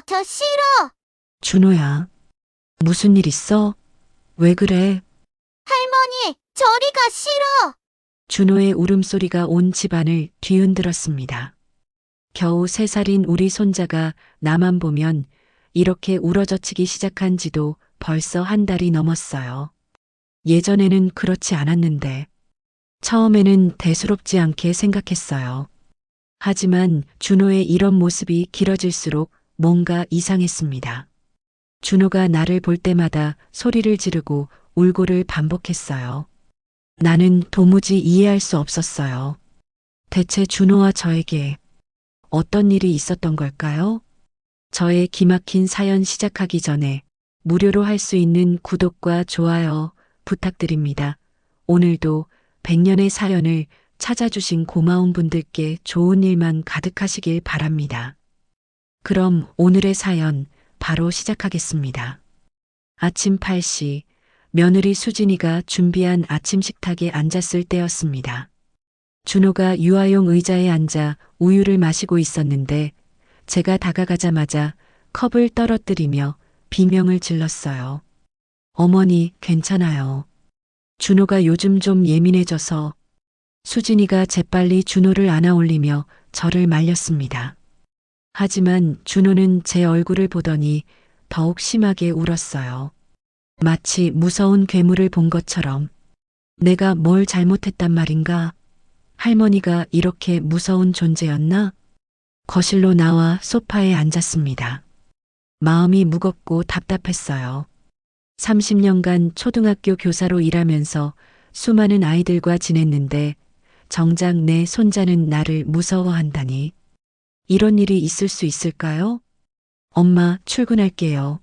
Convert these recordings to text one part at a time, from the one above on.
저 싫어. 준호야, 무슨 일 있어? 왜 그래? 할머니, 저리 가 싫어. 준호의 울음소리가 온 집안을 뒤흔들었습니다. 겨우 3살인 우리 손자가 나만 보면 이렇게 울어젖히기 시작한 지도 벌써 한 달이 넘었어요. 예전에는 그렇지 않았는데, 처음에는 대수롭지 않게 생각했어요. 하지만 준호의 이런 모습이 길어질수록 뭔가 이상했습니다. 준호가 나를 볼 때마다 소리를 지르고 울고를 반복했어요. 나는 도무지 이해할 수 없었어요. 대체 준호와 저에게 어떤 일이 있었던 걸까요? 저의 기막힌 사연 시작하기 전에 무료로 할 수 있는 구독과 좋아요 부탁드립니다. 오늘도 100년의 사연을 찾아주신 고마운 분들께 좋은 일만 가득하시길 바랍니다. 그럼 오늘의 사연 바로 시작하겠습니다. 아침 8시 며느리 수진이가 준비한 아침 식탁에 앉았을 때였습니다. 준호가 유아용 의자에 앉아 우유를 마시고 있었는데 제가 다가가자마자 컵을 떨어뜨리며 비명을 질렀어요. 어머니, 괜찮아요. 준호가 요즘 좀 예민해져서. 수진이가 재빨리 준호를 안아 올리며 저를 말렸습니다. 하지만 준호는 제 얼굴을 보더니 더욱 심하게 울었어요. 마치 무서운 괴물을 본 것처럼. 내가 뭘 잘못했단 말인가? 할머니가 이렇게 무서운 존재였나? 거실로 나와 소파에 앉았습니다. 마음이 무겁고 답답했어요. 30년간 초등학교 교사로 일하면서 수많은 아이들과 지냈는데 정작 내 손자는 나를 무서워한다니. 이런 일이 있을 수 있을까요? 엄마, 출근할게요.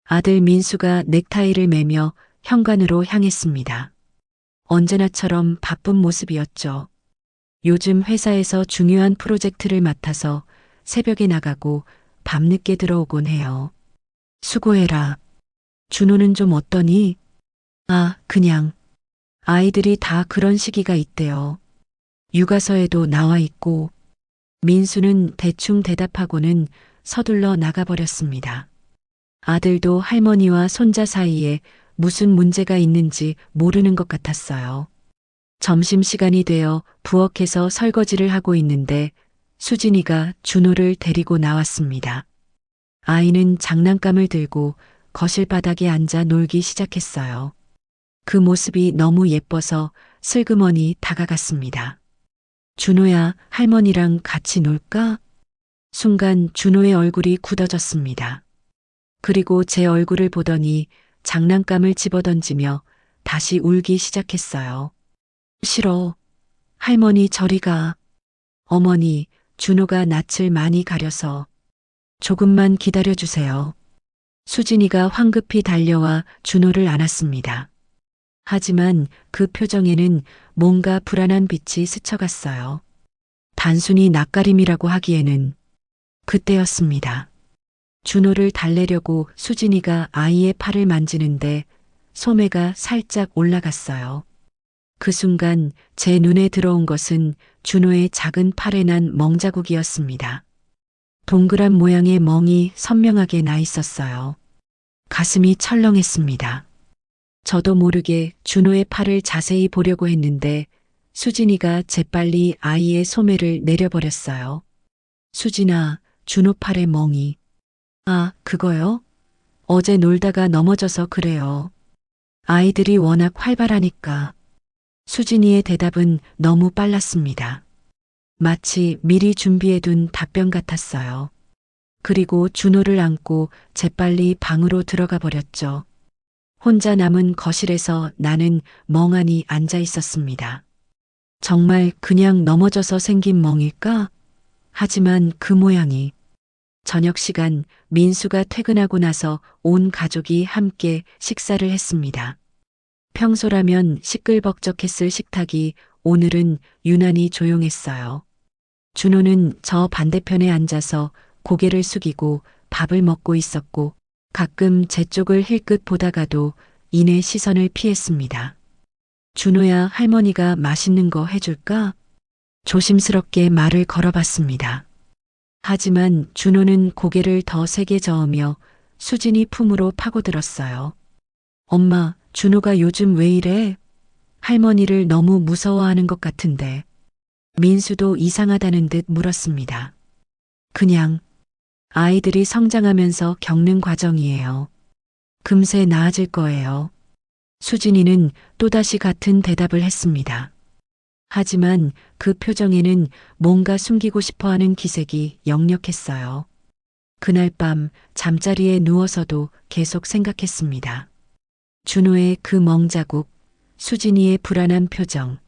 아들 민수가 넥타이를 매며 현관으로 향했습니다. 언제나처럼 바쁜 모습이었죠. 요즘 회사에서 중요한 프로젝트를 맡아서 새벽에 나가고 밤늦게 들어오곤 해요. 수고해라. 준호는 좀 어떠니? 아, 그냥. 아이들이 다 그런 시기가 있대요. 육아서에도 나와 있고. 민수는 대충 대답하고는 서둘러 나가버렸습니다. 아들도 할머니와 손자 사이에 무슨 문제가 있는지 모르는 것 같았어요. 점심시간이 되어 부엌에서 설거지를 하고 있는데 수진이가 준호를 데리고 나왔습니다. 아이는 장난감을 들고 거실 바닥에 앉아 놀기 시작했어요. 그 모습이 너무 예뻐서 슬그머니 다가갔습니다. 준호야, 할머니랑 같이 놀까? 순간 준호의 얼굴이 굳어졌습니다. 그리고 제 얼굴을 보더니 장난감을 집어던지며 다시 울기 시작했어요. 싫어. 할머니 저리 가. 어머니, 준호가 낯을 많이 가려서. 조금만 기다려주세요. 수진이가 황급히 달려와 준호를 안았습니다. 하지만 그 표정에는 뭔가 불안한 빛이 스쳐갔어요. 단순히 낯가림이라고 하기에는. 그때였습니다. 준호를 달래려고 수진이가 아이의 팔을 만지는데 소매가 살짝 올라갔어요. 그 순간 제 눈에 들어온 것은 준호의 작은 팔에 난 멍자국이었습니다. 동그란 모양의 멍이 선명하게 나 있었어요. 가슴이 철렁했습니다. 저도 모르게 준호의 팔을 자세히 보려고 했는데 수진이가 재빨리 아이의 소매를 내려버렸어요. 수진아, 준호 팔의 멍이. 아, 그거요? 어제 놀다가 넘어져서 그래요. 아이들이 워낙 활발하니까. 수진이의 대답은 너무 빨랐습니다. 마치 미리 준비해둔 답변 같았어요. 그리고 준호를 안고 재빨리 방으로 들어가 버렸죠. 혼자 남은 거실에서 나는 멍하니 앉아 있었습니다. 정말 그냥 넘어져서 생긴 멍일까? 하지만 그 모양이. 저녁 시간 민수가 퇴근하고 나서 온 가족이 함께 식사를 했습니다. 평소라면 시끌벅적했을 식탁이 오늘은 유난히 조용했어요. 준호는 저 반대편에 앉아서 고개를 숙이고 밥을 먹고 있었고 가끔 제 쪽을 힐끗 보다가도 이내 시선을 피했습니다. 준호야, 할머니가 맛있는 거 해줄까? 조심스럽게 말을 걸어봤습니다. 하지만 준호는 고개를 더 세게 저으며 수진이 품으로 파고들었어요. 엄마, 준호가 요즘 왜 이래? 할머니를 너무 무서워하는 것 같은데. 민수도 이상하다는 듯 물었습니다. 그냥 아이들이 성장하면서 겪는 과정이에요. 금세 나아질 거예요. 수진이는 또다시 같은 대답을 했습니다. 하지만 그 표정에는 뭔가 숨기고 싶어 하는 기색이 역력했어요. 그날 밤 잠자리에 누워서도 계속 생각했습니다. 준호의 그 멍자국, 수진이의 불안한 표정,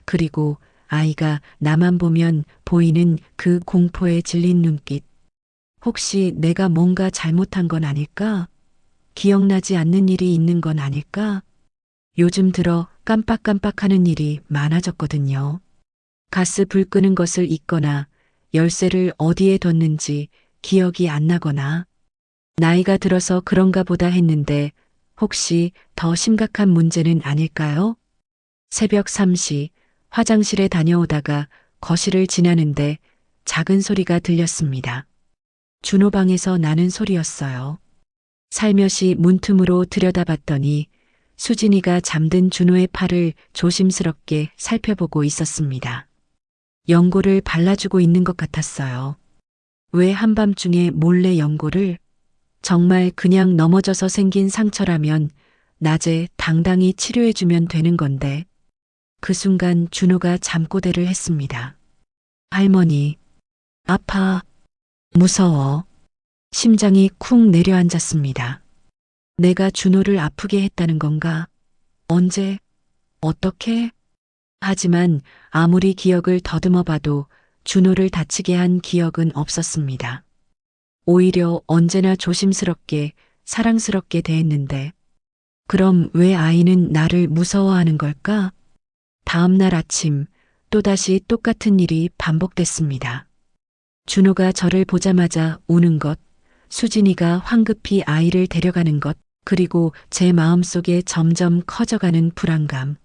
그리고 아이가 나만 보면 보이는 그 공포에 질린 눈빛. 혹시 내가 뭔가 잘못한 건 아닐까? 기억나지 않는 일이 있는 건 아닐까? 요즘 들어 깜빡깜빡하는 일이 많아졌거든요. 가스 불 끄는 것을 잊거나 열쇠를 어디에 뒀는지 기억이 안 나거나 나이가 들어서 그런가 보다 했는데 혹시 더 심각한 문제는 아닐까요? 새벽 3시 화장실에 다녀오다가 거실을 지나는데 작은 소리가 들렸습니다. 준호 방에서 나는 소리였어요. 살며시 문틈으로 들여다봤더니 수진이가 잠든 준호의 팔을 조심스럽게 살펴보고 있었습니다. 연고를 발라주고 있는 것 같았어요. 왜 한밤중에 몰래 연고를? 정말 그냥 넘어져서 생긴 상처라면 낮에 당당히 치료해주면 되는 건데. 그 순간 준호가 잠꼬대를 했습니다. 할머니, 아파, 무서워. 심장이 쿵 내려앉았습니다. 내가 준호를 아프게 했다는 건가? 언제? 어떻게? 하지만 아무리 기억을 더듬어 봐도 준호를 다치게 한 기억은 없었습니다. 오히려 언제나 조심스럽게, 사랑스럽게 대했는데, 그럼 왜 아이는 나를 무서워하는 걸까? 다음 날 아침, 또다시 똑같은 일이 반복됐습니다. 준호가 저를 보자마자 우는 것, 수진이가 황급히 아이를 데려가는 것, 그리고 제 마음속에 점점 커져가는 불안감.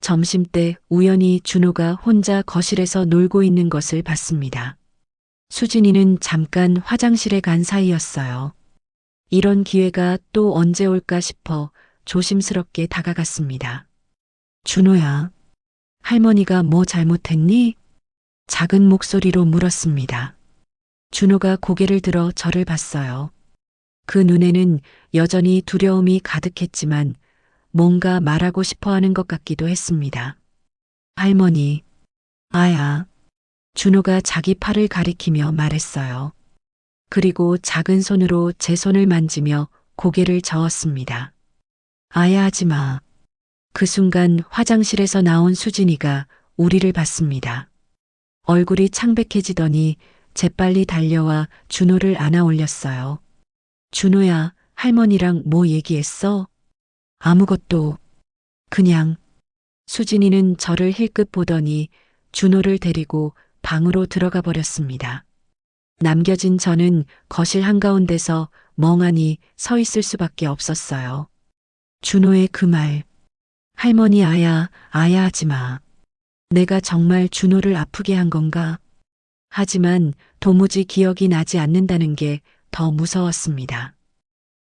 점심때 우연히 준호가 혼자 거실에서 놀고 있는 것을 봤습니다. 수진이는 잠깐 화장실에 간 사이였어요. 이런 기회가 또 언제 올까 싶어 조심스럽게 다가갔습니다. 준호야, 할머니가 뭐 잘못했니? 작은 목소리로 물었습니다. 준호가 고개를 들어 저를 봤어요. 그 눈에는 여전히 두려움이 가득했지만 뭔가 말하고 싶어 하는 것 같기도 했습니다. 할머니, 아야. 준호가 자기 팔을 가리키며 말했어요. 그리고 작은 손으로 제 손을 만지며 고개를 저었습니다. 아야 하지 마. 그 순간 화장실에서 나온 수진이가 우리를 봤습니다. 얼굴이 창백해지더니 재빨리 달려와 준호를 안아 올렸어요. 준호야, 할머니랑 뭐 얘기했어? 아무것도. 그냥. 수진이는 저를 힐끗 보더니 준호를 데리고 방으로 들어가 버렸습니다. 남겨진 저는 거실 한가운데서 멍하니 서 있을 수밖에 없었어요. 준호의 그 말. 할머니 아야 하지 마. 내가 정말 준호를 아프게 한 건가? 하지만 도무지 기억이 나지 않는다는 게 더 무서웠습니다.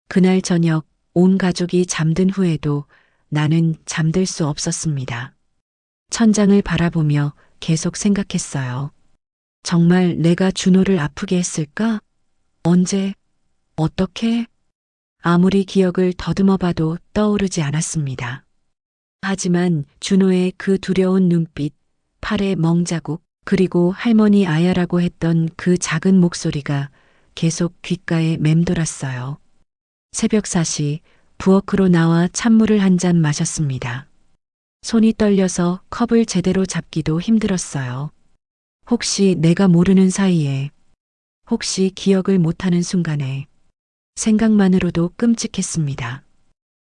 그날 저녁 온 가족이 잠든 후에도 나는 잠들 수 없었습니다. 천장을 바라보며 계속 생각했어요. 정말 내가 준호를 아프게 했을까? 언제? 어떻게? 아무리 기억을 더듬어 봐도 떠오르지 않았습니다. 하지만 준호의 그 두려운 눈빛, 팔의 멍자국, 그리고 할머니 아야라고 했던 그 작은 목소리가 계속 귓가에 맴돌았어요. 새벽 4시 부엌으로 나와 찬물을 한 잔 마셨습니다. 손이 떨려서 컵을 제대로 잡기도 힘들었어요. 혹시 내가 모르는 사이에, 혹시 기억을 못하는 순간에 생각만으로도 끔찍했습니다.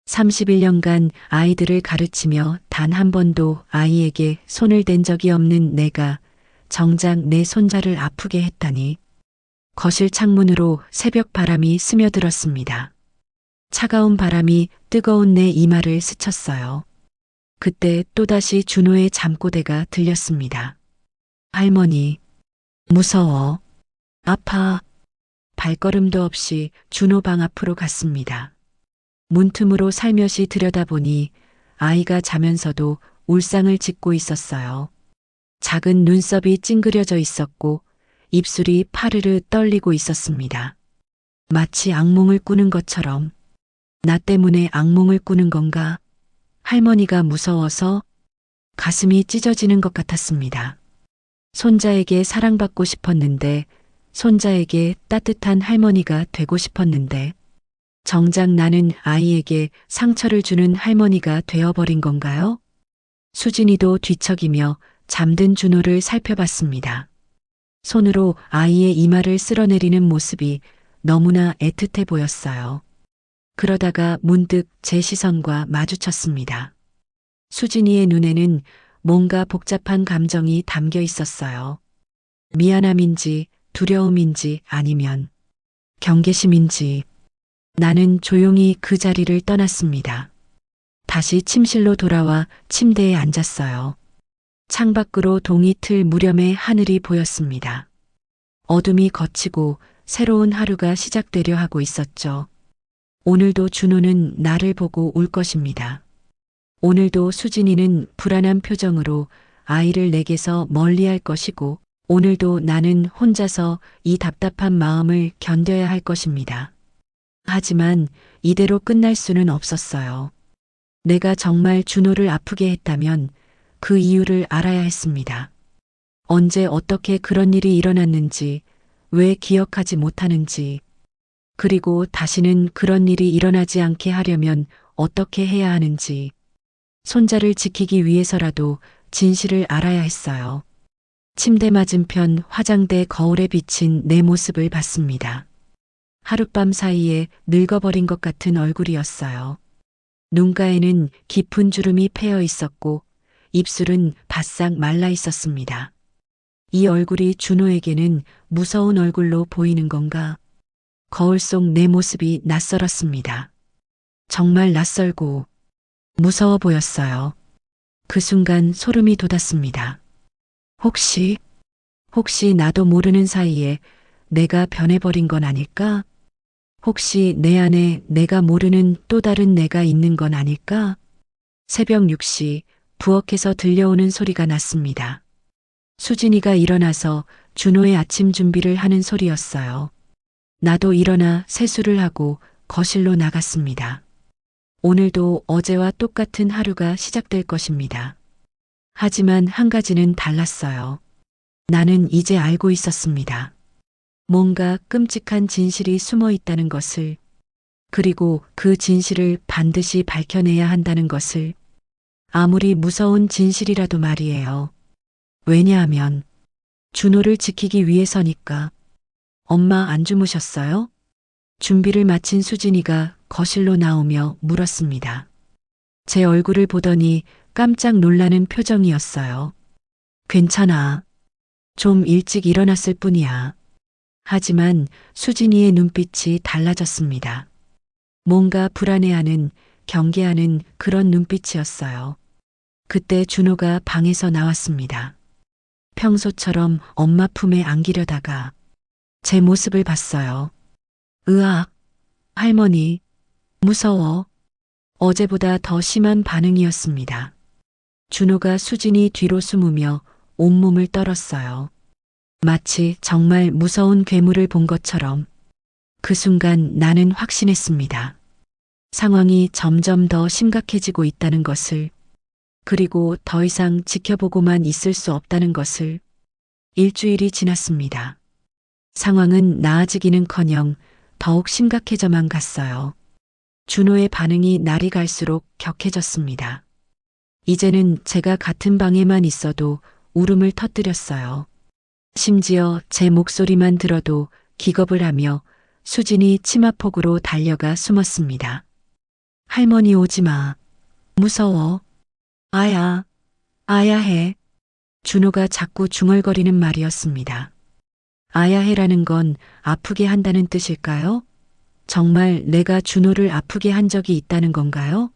31년간 아이들을 가르치며 단 한 번도 아이에게 손을 댄 적이 없는 내가 정작 내 손자를 아프게 했다니. 거실 창문으로 새벽 바람이 스며들었습니다. 차가운 바람이 뜨거운 내 이마를 스쳤어요. 그때 또다시 준호의 잠꼬대가 들렸습니다. 할머니, 무서워. 아파. 발걸음도 없이 준호 방 앞으로 갔습니다. 문틈으로 살며시 들여다보니 아이가 자면서도 울상을 짓고 있었어요. 작은 눈썹이 찡그려져 있었고 입술이 파르르 떨리고 있었습니다. 마치 악몽을 꾸는 것처럼. 나 때문에 악몽을 꾸는 건가? 할머니가 무서워서 가슴이 찢어지는 것 같았습니다. 손자에게 사랑받고 싶었는데, 손자에게 따뜻한 할머니가 되고 싶었는데, 정작 나는 아이에게 상처를 주는 할머니가 되어버린 건가요? 수진이도 뒤척이며 잠든 준호를 살펴봤습니다. 손으로 아이의 이마를 쓸어내리는 모습이 너무나 애틋해 보였어요. 그러다가 문득 제 시선과 마주쳤습니다. 수진이의 눈에는 뭔가 복잡한 감정이 담겨 있었어요. 미안함인지 두려움인지 아니면 경계심인지. 나는 조용히 그 자리를 떠났습니다. 다시 침실로 돌아와 침대에 앉았어요. 창밖으로 동이 틀 무렵의 하늘이 보였습니다. 어둠이 걷히고 새로운 하루가 시작되려 하고 있었죠. 오늘도 준호는 나를 보고 울 것입니다. 오늘도 수진이는 불안한 표정으로 아이를 내게서 멀리할 것이고, 오늘도 나는 혼자서 이 답답한 마음을 견뎌야 할 것입니다. 하지만 이대로 끝날 수는 없었어요. 내가 정말 준호를 아프게 했다면 그 이유를 알아야 했습니다. 언제 어떻게 그런 일이 일어났는지, 왜 기억하지 못하는지, 그리고 다시는 그런 일이 일어나지 않게 하려면 어떻게 해야 하는지, 손자를 지키기 위해서라도 진실을 알아야 했어요. 침대 맞은편 화장대 거울에 비친 내 모습을 봤습니다. 하룻밤 사이에 늙어버린 것 같은 얼굴이었어요. 눈가에는 깊은 주름이 패여 있었고 입술은 바싹 말라 있었습니다. 이 얼굴이 준호에게는 무서운 얼굴로 보이는 건가? 거울 속 내 모습이 낯설었습니다. 정말 낯설고 무서워 보였어요. 그 순간 소름이 돋았습니다. 혹시 나도 모르는 사이에 내가 변해버린 건 아닐까? 혹시 내 안에 내가 모르는 또 다른 내가 있는 건 아닐까? 새벽 6시 부엌에서 들려오는 소리가 났습니다. 수진이가 일어나서 준호의 아침 준비를 하는 소리였어요. 나도 일어나 세수를 하고 거실로 나갔습니다. 오늘도 어제와 똑같은 하루가 시작될 것입니다. 하지만 한 가지는 달랐어요. 나는 이제 알고 있었습니다. 뭔가 끔찍한 진실이 숨어 있다는 것을, 그리고 그 진실을 반드시 밝혀내야 한다는 것을. 아무리 무서운 진실이라도 말이에요. 왜냐하면 준호를 지키기 위해서니까. 엄마 안 주무셨어요? 준비를 마친 수진이가 거실로 나오며 물었습니다. 제 얼굴을 보더니 깜짝 놀라는 표정이었어요. 괜찮아. 좀 일찍 일어났을 뿐이야. 하지만 수진이의 눈빛이 달라졌습니다. 뭔가 불안해하는, 경계하는 그런 눈빛이었어요. 그때 준호가 방에서 나왔습니다. 평소처럼 엄마 품에 안기려다가 제 모습을 봤어요. 으악, 할머니, 무서워. 어제보다 더 심한 반응이었습니다. 준호가 수진이 뒤로 숨으며 온몸을 떨었어요. 마치 정말 무서운 괴물을 본 것처럼. 그 순간 나는 확신했습니다. 상황이 점점 더 심각해지고 있다는 것을, 그리고 더 이상 지켜보고만 있을 수 없다는 것을. 일주일이 지났습니다. 상황은 나아지기는커녕 더욱 심각해져만 갔어요. 준호의 반응이 날이 갈수록 격해졌습니다. 이제는 제가 같은 방에만 있어도 울음을 터뜨렸어요. 심지어 제 목소리만 들어도 기겁을 하며 수진이 치마폭으로 달려가 숨었습니다. 할머니 오지 마. 무서워. 아야 해. 준호가 자꾸 중얼거리는 말이었습니다. 아야 해라는 건 아프게 한다는 뜻일까요? 정말 내가 준호를 아프게 한 적이 있다는 건가요?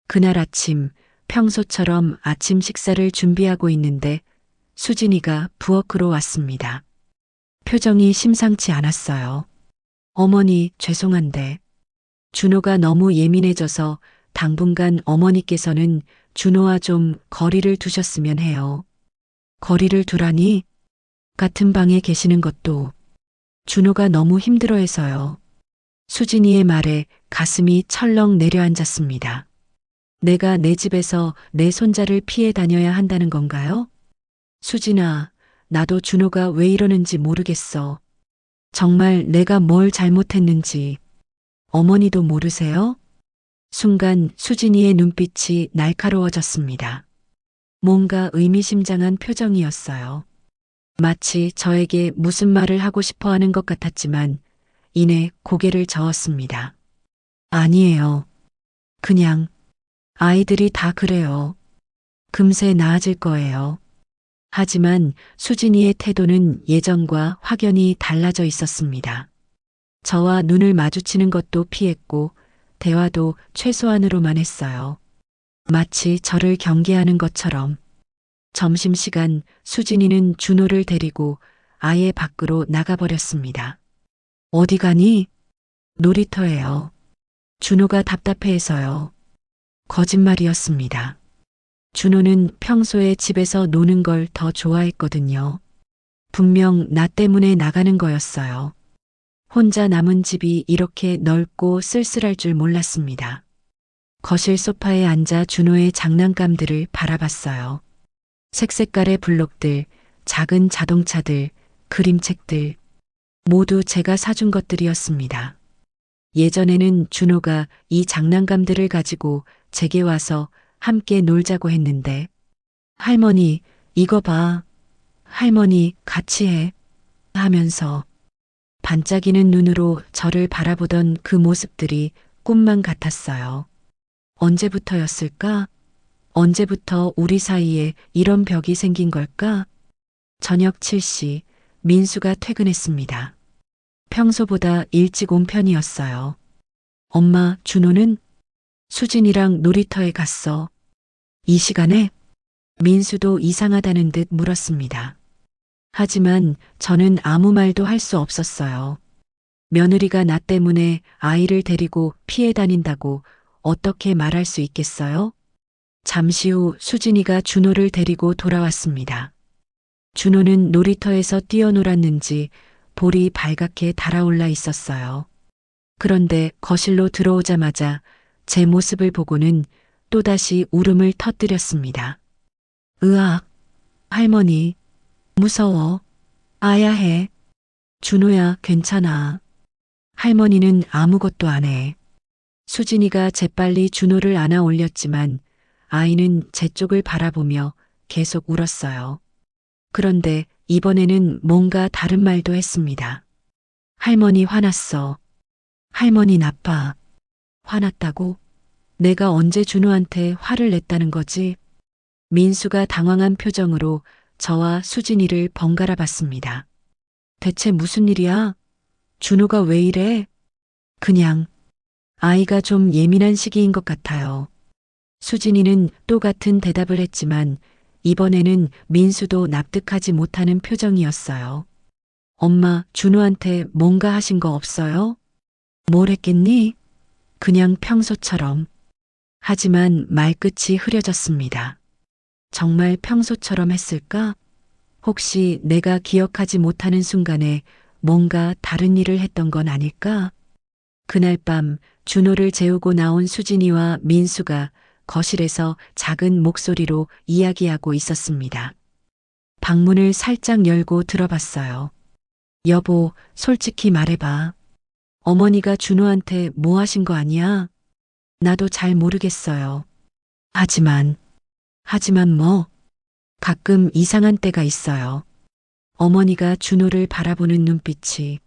그날 아침 평소처럼 아침 식사를 준비하고 있는데 수진이가 부엌으로 왔습니다. 표정이 심상치 않았어요. 어머니, 죄송한데. 준호가 너무 예민해져서 당분간 어머니께서는 준호와 좀 거리를 두셨으면 해요. 거리를 두라니? 같은 방에 계시는 것도 준호가 너무 힘들어해서요. 수진이의 말에 가슴이 철렁 내려앉았습니다. 내가 내 집에서 내 손자를 피해 다녀야 한다는 건가요? 수진아, 나도 준호가 왜 이러는지 모르겠어. 정말 내가 뭘 잘못했는지 어머니도 모르세요? 순간 수진이의 눈빛이 날카로워졌습니다. 뭔가 의미심장한 표정이었어요. 마치 저에게 무슨 말을 하고 싶어 하는 것 같았지만 이내 고개를 저었습니다. 아니에요. 그냥 아이들이 다 그래요. 금세 나아질 거예요. 하지만 수진이의 태도는 예전과 확연히 달라져 있었습니다. 저와 눈을 마주치는 것도 피했고 대화도 최소한으로만 했어요. 마치 저를 경계하는 것처럼. 점심시간 수진이는 준호를 데리고 아예 밖으로 나가버렸습니다. 어디 가니? 놀이터예요. 준호가 답답해해서요. 거짓말이었습니다. 준호는 평소에 집에서 노는 걸 더 좋아했거든요. 분명 나 때문에 나가는 거였어요. 혼자 남은 집이 이렇게 넓고 쓸쓸할 줄 몰랐습니다. 거실 소파에 앉아 준호의 장난감들을 바라봤어요. 색색깔의 블록들, 작은 자동차들, 그림책들, 모두 제가 사준 것들이었습니다. 예전에는 준호가 이 장난감들을 가지고 제게 와서 함께 놀자고 했는데, 할머니, 이거 봐. 할머니, 같이 해. 하면서 반짝이는 눈으로 저를 바라보던 그 모습들이 꿈만 같았어요. 언제부터였을까? 언제부터 우리 사이에 이런 벽이 생긴 걸까? 저녁 7시 민수가 퇴근했습니다. 평소보다 일찍 온 편이었어요. 엄마, 준호는? 수진이랑 놀이터에 갔어. 이 시간에? 민수도 이상하다는 듯 물었습니다. 하지만 저는 아무 말도 할 수 없었어요. 며느리가 나 때문에 아이를 데리고 피해 다닌다고 어떻게 말할 수 있겠어요? 잠시 후 수진이가 준호를 데리고 돌아왔습니다. 준호는 놀이터에서 뛰어놀았는지 볼이 발갛게 달아올라 있었어요. 그런데 거실로 들어오자마자 제 모습을 보고는 또다시 울음을 터뜨렸습니다. 으악, 할머니, 무서워. 아야 해. 준호야, 괜찮아. 할머니는 아무것도 안 해. 수진이가 재빨리 준호를 안아 올렸지만 아이는 제 쪽을 바라보며 계속 울었어요. 그런데 이번에는 뭔가 다른 말도 했습니다. 할머니 화났어. 할머니 나빠. 화났다고? 내가 언제 준호한테 화를 냈다는 거지? 민수가 당황한 표정으로 저와 수진이를 번갈아 봤습니다. 대체 무슨 일이야? 준호가 왜 이래? 그냥 아이가 좀 예민한 시기인 것 같아요. 수진이는 똑같은 대답을 했지만 이번에는 민수도 납득하지 못하는 표정이었어요. 엄마, 준호한테 뭔가 하신 거 없어요? 뭘 했겠니? 그냥 평소처럼. 하지만 말끝이 흐려졌습니다. 정말 평소처럼 했을까? 혹시 내가 기억하지 못하는 순간에 뭔가 다른 일을 했던 건 아닐까? 그날 밤 준호를 재우고 나온 수진이와 민수가 거실에서 작은 목소리로 이야기하고 있었습니다. 방문을 살짝 열고 들어봤어요. 여보, 솔직히 말해봐. 어머니가 준호한테 뭐 하신 거 아니야? 나도 잘 모르겠어요. 하지만 뭐? 가끔 이상한 때가 있어요. 어머니가 준호를 바라보는 눈빛이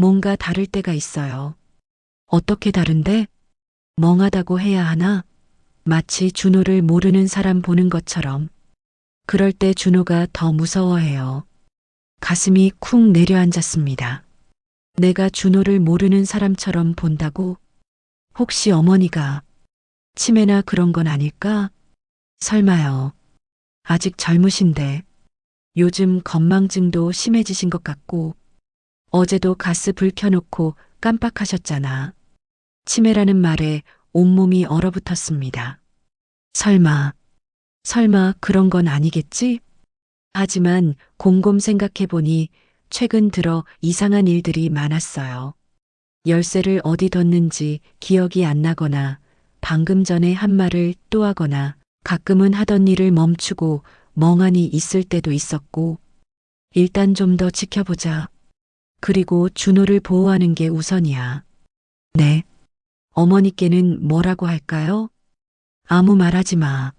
뭔가 다를 때가 있어요. 어떻게 다른데? 멍하다고 해야 하나? 마치 준호를 모르는 사람 보는 것처럼. 그럴 때 준호가 더 무서워해요. 가슴이 쿵 내려앉았습니다. 내가 준호를 모르는 사람처럼 본다고? 혹시 어머니가 치매나 그런 건 아닐까? 설마요. 아직 젊으신데. 요즘 건망증도 심해지신 것 같고, 어제도 가스 불 켜놓고 깜빡하셨잖아. 치매라는 말에 온몸이 얼어붙었습니다. 설마 그런 건 아니겠지? 하지만 곰곰 생각해보니 최근 들어 이상한 일들이 많았어요. 열쇠를 어디 뒀는지 기억이 안 나거나 방금 전에 한 말을 또 하거나 가끔은 하던 일을 멈추고 멍하니 있을 때도 있었고, 일단 좀 더 지켜보자. 그리고 준호를 보호하는 게 우선이야. 네. 어머니께는 뭐라고 할까요? 아무 말하지 마.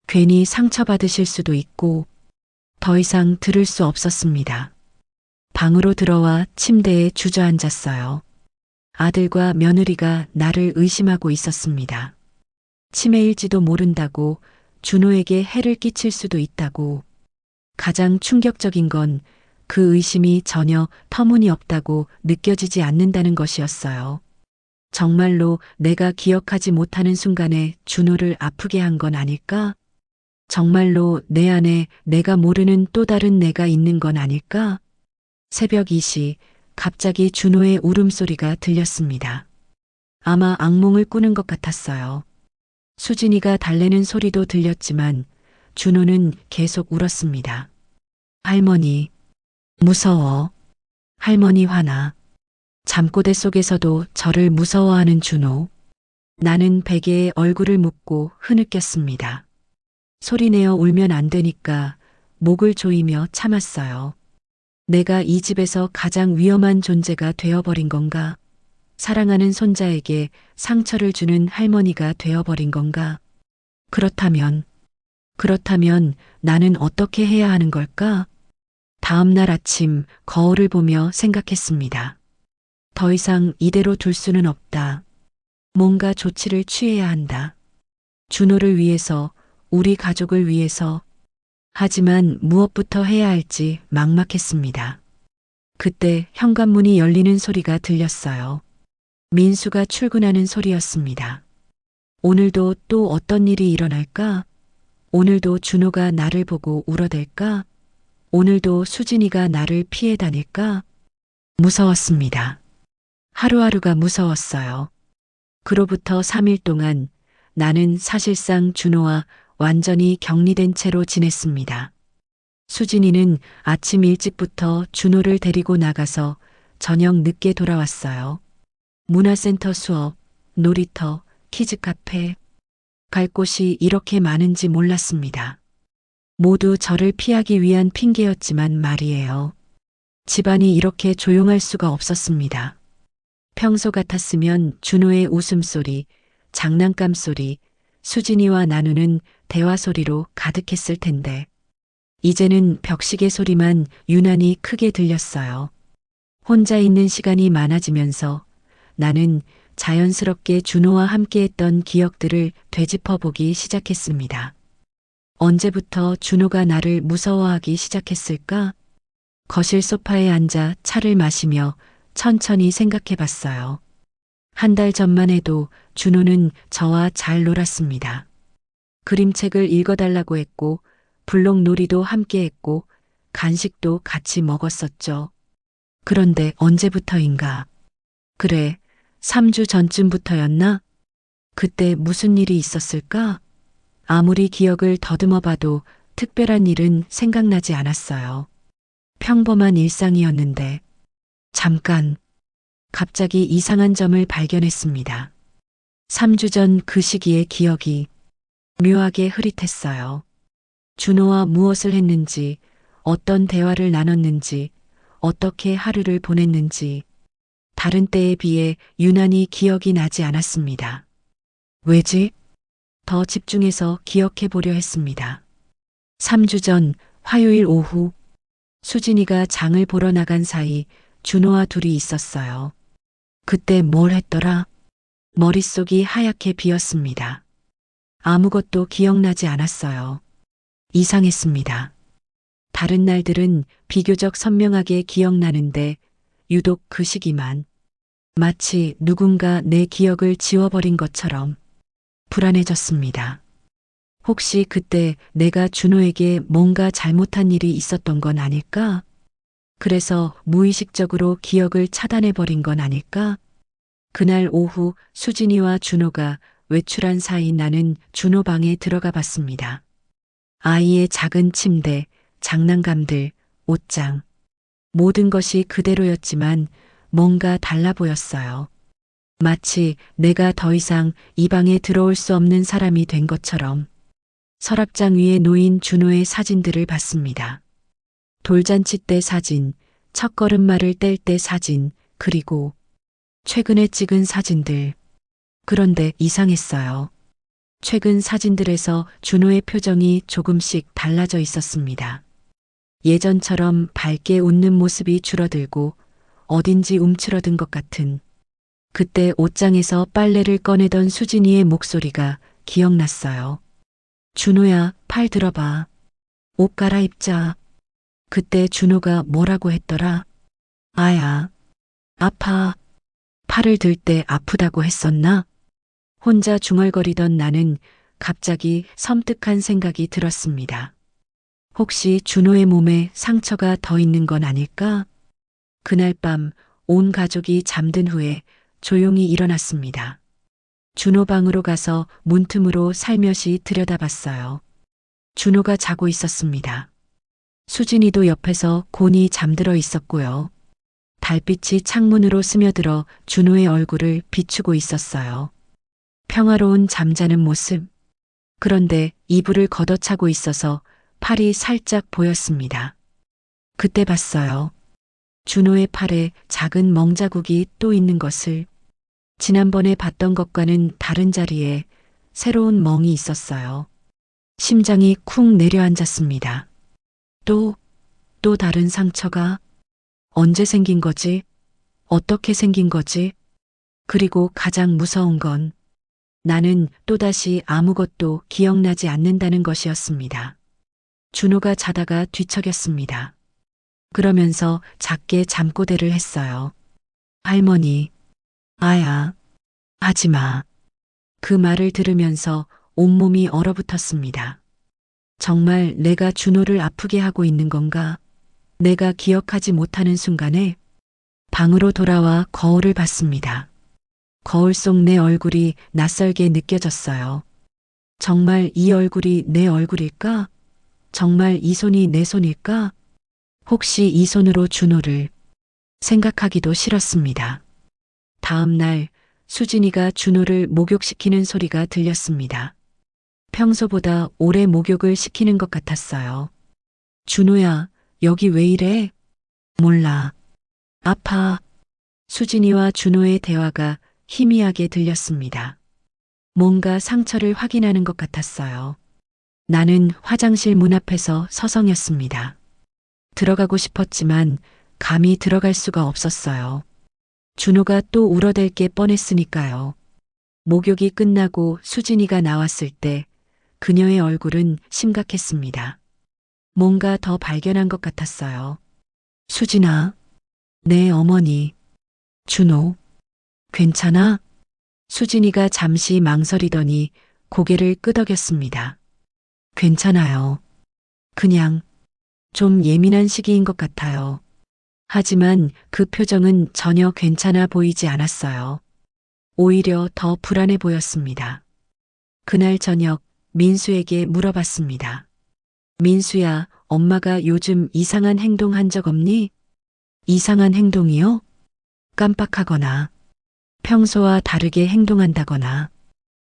괜히 상처받으실 수도 있고, 더 이상 들을 수 없었습니다. 방으로 들어와 침대에 주저앉았어요. 아들과 며느리가 나를 의심하고 있었습니다. 치매일지도 모른다고, 준호에게 해를 끼칠 수도 있다고. 가장 충격적인 건 그 의심이 전혀 터무니없다고 느껴지지 않는다는 것이었어요. 정말로 내가 기억하지 못하는 순간에 준호를 아프게 한 건 아닐까? 정말로 내 안에 내가 모르는 또 다른 내가 있는 건 아닐까? 새벽 2시 갑자기 준호의 울음소리가 들렸습니다. 아마 악몽을 꾸는 것 같았어요. 수진이가 달래는 소리도 들렸지만 준호는 계속 울었습니다. 할머니, 무서워. 할머니 화나. 잠꼬대 속에서도 저를 무서워하는 준호. 나는 베개에 얼굴을 묻고 흐느꼈습니다. 소리내어 울면 안 되니까 목을 조이며 참았어요. 내가 이 집에서 가장 위험한 존재가 되어버린 건가? 사랑하는 손자에게 상처를 주는 할머니가 되어버린 건가? 그렇다면 나는 어떻게 해야 하는 걸까? 다음 날 아침 거울을 보며 생각했습니다. 더 이상 이대로 둘 수는 없다. 뭔가 조치를 취해야 한다. 준호를 위해서, 우리 가족을 위해서. 하지만 무엇부터 해야 할지 막막했습니다. 그때 현관문이 열리는 소리가 들렸어요. 민수가 출근하는 소리였습니다. 오늘도 또 어떤 일이 일어날까? 오늘도 준호가 나를 보고 울어댈까? 오늘도 수진이가 나를 피해 다닐까? 무서웠습니다. 하루하루가 무서웠어요. 그로부터 3일 동안 나는 사실상 준호와 완전히 격리된 채로 지냈습니다. 수진이는 아침 일찍부터 준호를 데리고 나가서 저녁 늦게 돌아왔어요. 문화센터 수업, 놀이터, 키즈카페. 갈 곳이 이렇게 많은지 몰랐습니다. 모두 저를 피하기 위한 핑계였지만 말이에요. 집안이 이렇게 조용할 수가 없었습니다. 평소 같았으면 준호의 웃음소리, 장난감 소리, 수진이와 나누는 대화 소리로 가득했을 텐데, 이제는 벽시계 소리만 유난히 크게 들렸어요. 혼자 있는 시간이 많아지면서 나는 자연스럽게 준호와 함께했던 기억들을 되짚어보기 시작했습니다. 언제부터 준호가 나를 무서워하기 시작했을까? 거실 소파에 앉아 차를 마시며 천천히 생각해 봤어요. 한 달 전만 해도 준호는 저와 잘 놀았습니다. 그림책을 읽어달라고 했고, 블록놀이도 함께 했고, 간식도 같이 먹었었죠. 그런데 언제부터인가? 그래, 3주 전쯤부터였나? 그때 무슨 일이 있었을까? 아무리 기억을 더듬어 봐도 특별한 일은 생각나지 않았어요. 평범한 일상이었는데, 잠깐, 갑자기 이상한 점을 발견했습니다. 3주 전 그 시기의 기억이 묘하게 흐릿했어요. 준호와 무엇을 했는지, 어떤 대화를 나눴는지, 어떻게 하루를 보냈는지, 다른 때에 비해 유난히 기억이 나지 않았습니다. 왜지? 더 집중해서 기억해 보려 했습니다. 3주 전 화요일 오후, 수진이가 장을 보러 나간 사이 준호와 둘이 있었어요. 그때 뭘 했더라? 머릿속이 하얗게 비었습니다. 아무것도 기억나지 않았어요. 이상했습니다. 다른 날들은 비교적 선명하게 기억나는데 유독 그 시기만 마치 누군가 내 기억을 지워버린 것처럼 불안해졌습니다. 혹시 그때 내가 준호에게 뭔가 잘못한 일이 있었던 건 아닐까? 그래서 무의식적으로 기억을 차단해버린 건 아닐까? 그날 오후 수진이와 준호가 외출한 사이 나는 준호 방에 들어가 봤습니다. 아이의 작은 침대, 장난감들, 옷장. 모든 것이 그대로였지만 뭔가 달라 보였어요. 마치 내가 더 이상 이 방에 들어올 수 없는 사람이 된 것처럼. 서랍장 위에 놓인 준호의 사진들을 봤습니다. 돌잔치 때 사진, 첫걸음마를 뗄 때 사진, 그리고 최근에 찍은 사진들. 그런데 이상했어요. 최근 사진들에서 준호의 표정이 조금씩 달라져 있었습니다. 예전처럼 밝게 웃는 모습이 줄어들고 어딘지 움츠러든 것 같은. 그때 옷장에서 빨래를 꺼내던 수진이의 목소리가 기억났어요. 준호야, 팔 들어봐. 옷 갈아입자. 그때 준호가 뭐라고 했더라? 아야, 아파. 팔을 들 때 아프다고 했었나? 혼자 중얼거리던 나는 갑자기 섬뜩한 생각이 들었습니다. 혹시 준호의 몸에 상처가 더 있는 건 아닐까? 그날 밤 온 가족이 잠든 후에 조용히 일어났습니다. 준호 방으로 가서 문틈으로 살며시 들여다봤어요. 준호가 자고 있었습니다. 수진이도 옆에서 곤히 잠들어 있었고요. 달빛이 창문으로 스며들어 준호의 얼굴을 비추고 있었어요. 평화로운 잠자는 모습. 그런데 이불을 걷어차고 있어서 팔이 살짝 보였습니다. 그때 봤어요. 준호의 팔에 작은 멍자국이 또 있는 것을. 지난번에 봤던 것과는 다른 자리에 새로운 멍이 있었어요. 심장이 쿵 내려앉았습니다. 또 다른 상처가 언제 생긴 거지? 어떻게 생긴 거지? 그리고 가장 무서운 건 나는 또다시 아무것도 기억나지 않는다는 것이었습니다. 준호가 자다가 뒤척였습니다. 그러면서 작게 잠꼬대를 했어요. 할머니, 아야, 하지 마. 그 말을 들으면서 온몸이 얼어붙었습니다. 정말 내가 준호를 아프게 하고 있는 건가? 내가 기억하지 못하는 순간에 방으로 돌아와 거울을 봤습니다. 거울 속 내 얼굴이 낯설게 느껴졌어요. 정말 이 얼굴이 내 얼굴일까? 정말 이 손이 내 손일까? 혹시 이 손으로 준호를 생각하기도 싫었습니다. 다음 날 수진이가 준호를 목욕시키는 소리가 들렸습니다. 평소보다 오래 목욕을 시키는 것 같았어요. 준호야, 여기 왜 이래? 몰라. 아파. 수진이와 준호의 대화가 희미하게 들렸습니다. 뭔가 상처를 확인하는 것 같았어요. 나는 화장실 문 앞에서 서성였습니다. 들어가고 싶었지만 감히 들어갈 수가 없었어요. 준호가 또 울어댈 게 뻔했으니까요. 목욕이 끝나고 수진이가 나왔을 때 그녀의 얼굴은 심각했습니다. 뭔가 더 발견한 것 같았어요. 수진아, 내 어머니. 준호, 괜찮아? 수진이가 잠시 망설이더니 고개를 끄덕였습니다. 괜찮아요. 그냥 좀 예민한 시기인 것 같아요. 하지만 그 표정은 전혀 괜찮아 보이지 않았어요. 오히려 더 불안해 보였습니다. 그날 저녁 민수에게 물어봤습니다. 민수야, 엄마가 요즘 이상한 행동 한 적 없니? 이상한 행동이요? 깜빡하거나 평소와 다르게 행동한다거나.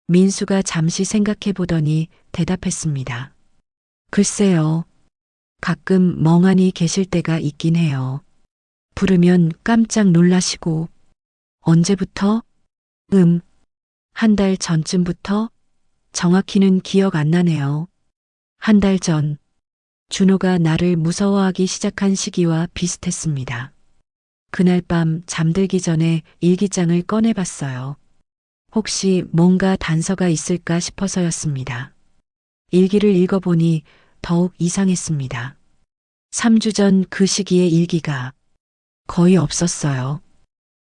민수가 잠시 생각해 보더니 대답했습니다. 글쎄요. 가끔 멍하니 계실 때가 있긴 해요. 부르면 깜짝 놀라시고. 언제부터? 한 달 전쯤부터? 정확히는 기억 안 나네요. 한 달 전. 준호가 나를 무서워하기 시작한 시기와 비슷했습니다. 그날 밤 잠들기 전에 일기장을 꺼내봤어요. 혹시 뭔가 단서가 있을까 싶어서였습니다. 일기를 읽어보니 더욱 이상했습니다. 3주 전 그 시기의 일기가 거의 없었어요.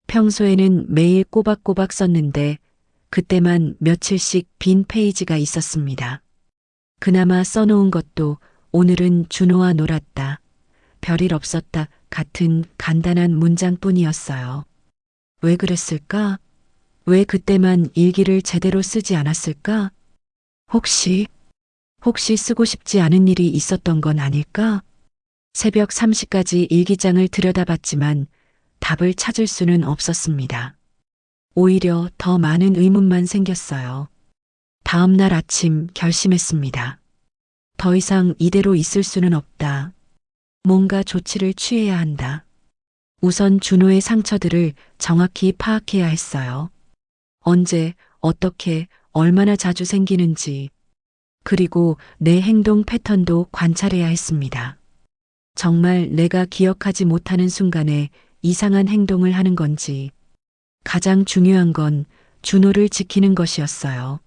평소에는 매일 꼬박꼬박 썼는데 그때만 며칠씩 빈 페이지가 있었습니다. 그나마 써놓은 것도 오늘은 준호와 놀았다. 별일 없었다 같은 간단한 문장뿐이었어요. 왜 그랬을까? 왜 그때만 일기를 제대로 쓰지 않았을까? 혹시 쓰고 싶지 않은 일이 있었던 건 아닐까? 새벽 3시까지 일기장을 들여다봤지만 답을 찾을 수는 없었습니다. 오히려 더 많은 의문만 생겼어요. 다음 날 아침 결심했습니다. 더 이상 이대로 있을 수는 없다. 뭔가 조치를 취해야 한다. 우선 준호의 상처들을 정확히 파악해야 했어요. 언제, 어떻게, 얼마나 자주 생기는지, 그리고 내 행동 패턴도 관찰해야 했습니다. 정말 내가 기억하지 못하는 순간에 이상한 행동을 하는 건지, 가장 중요한 건 준호를 지키는 것이었어요.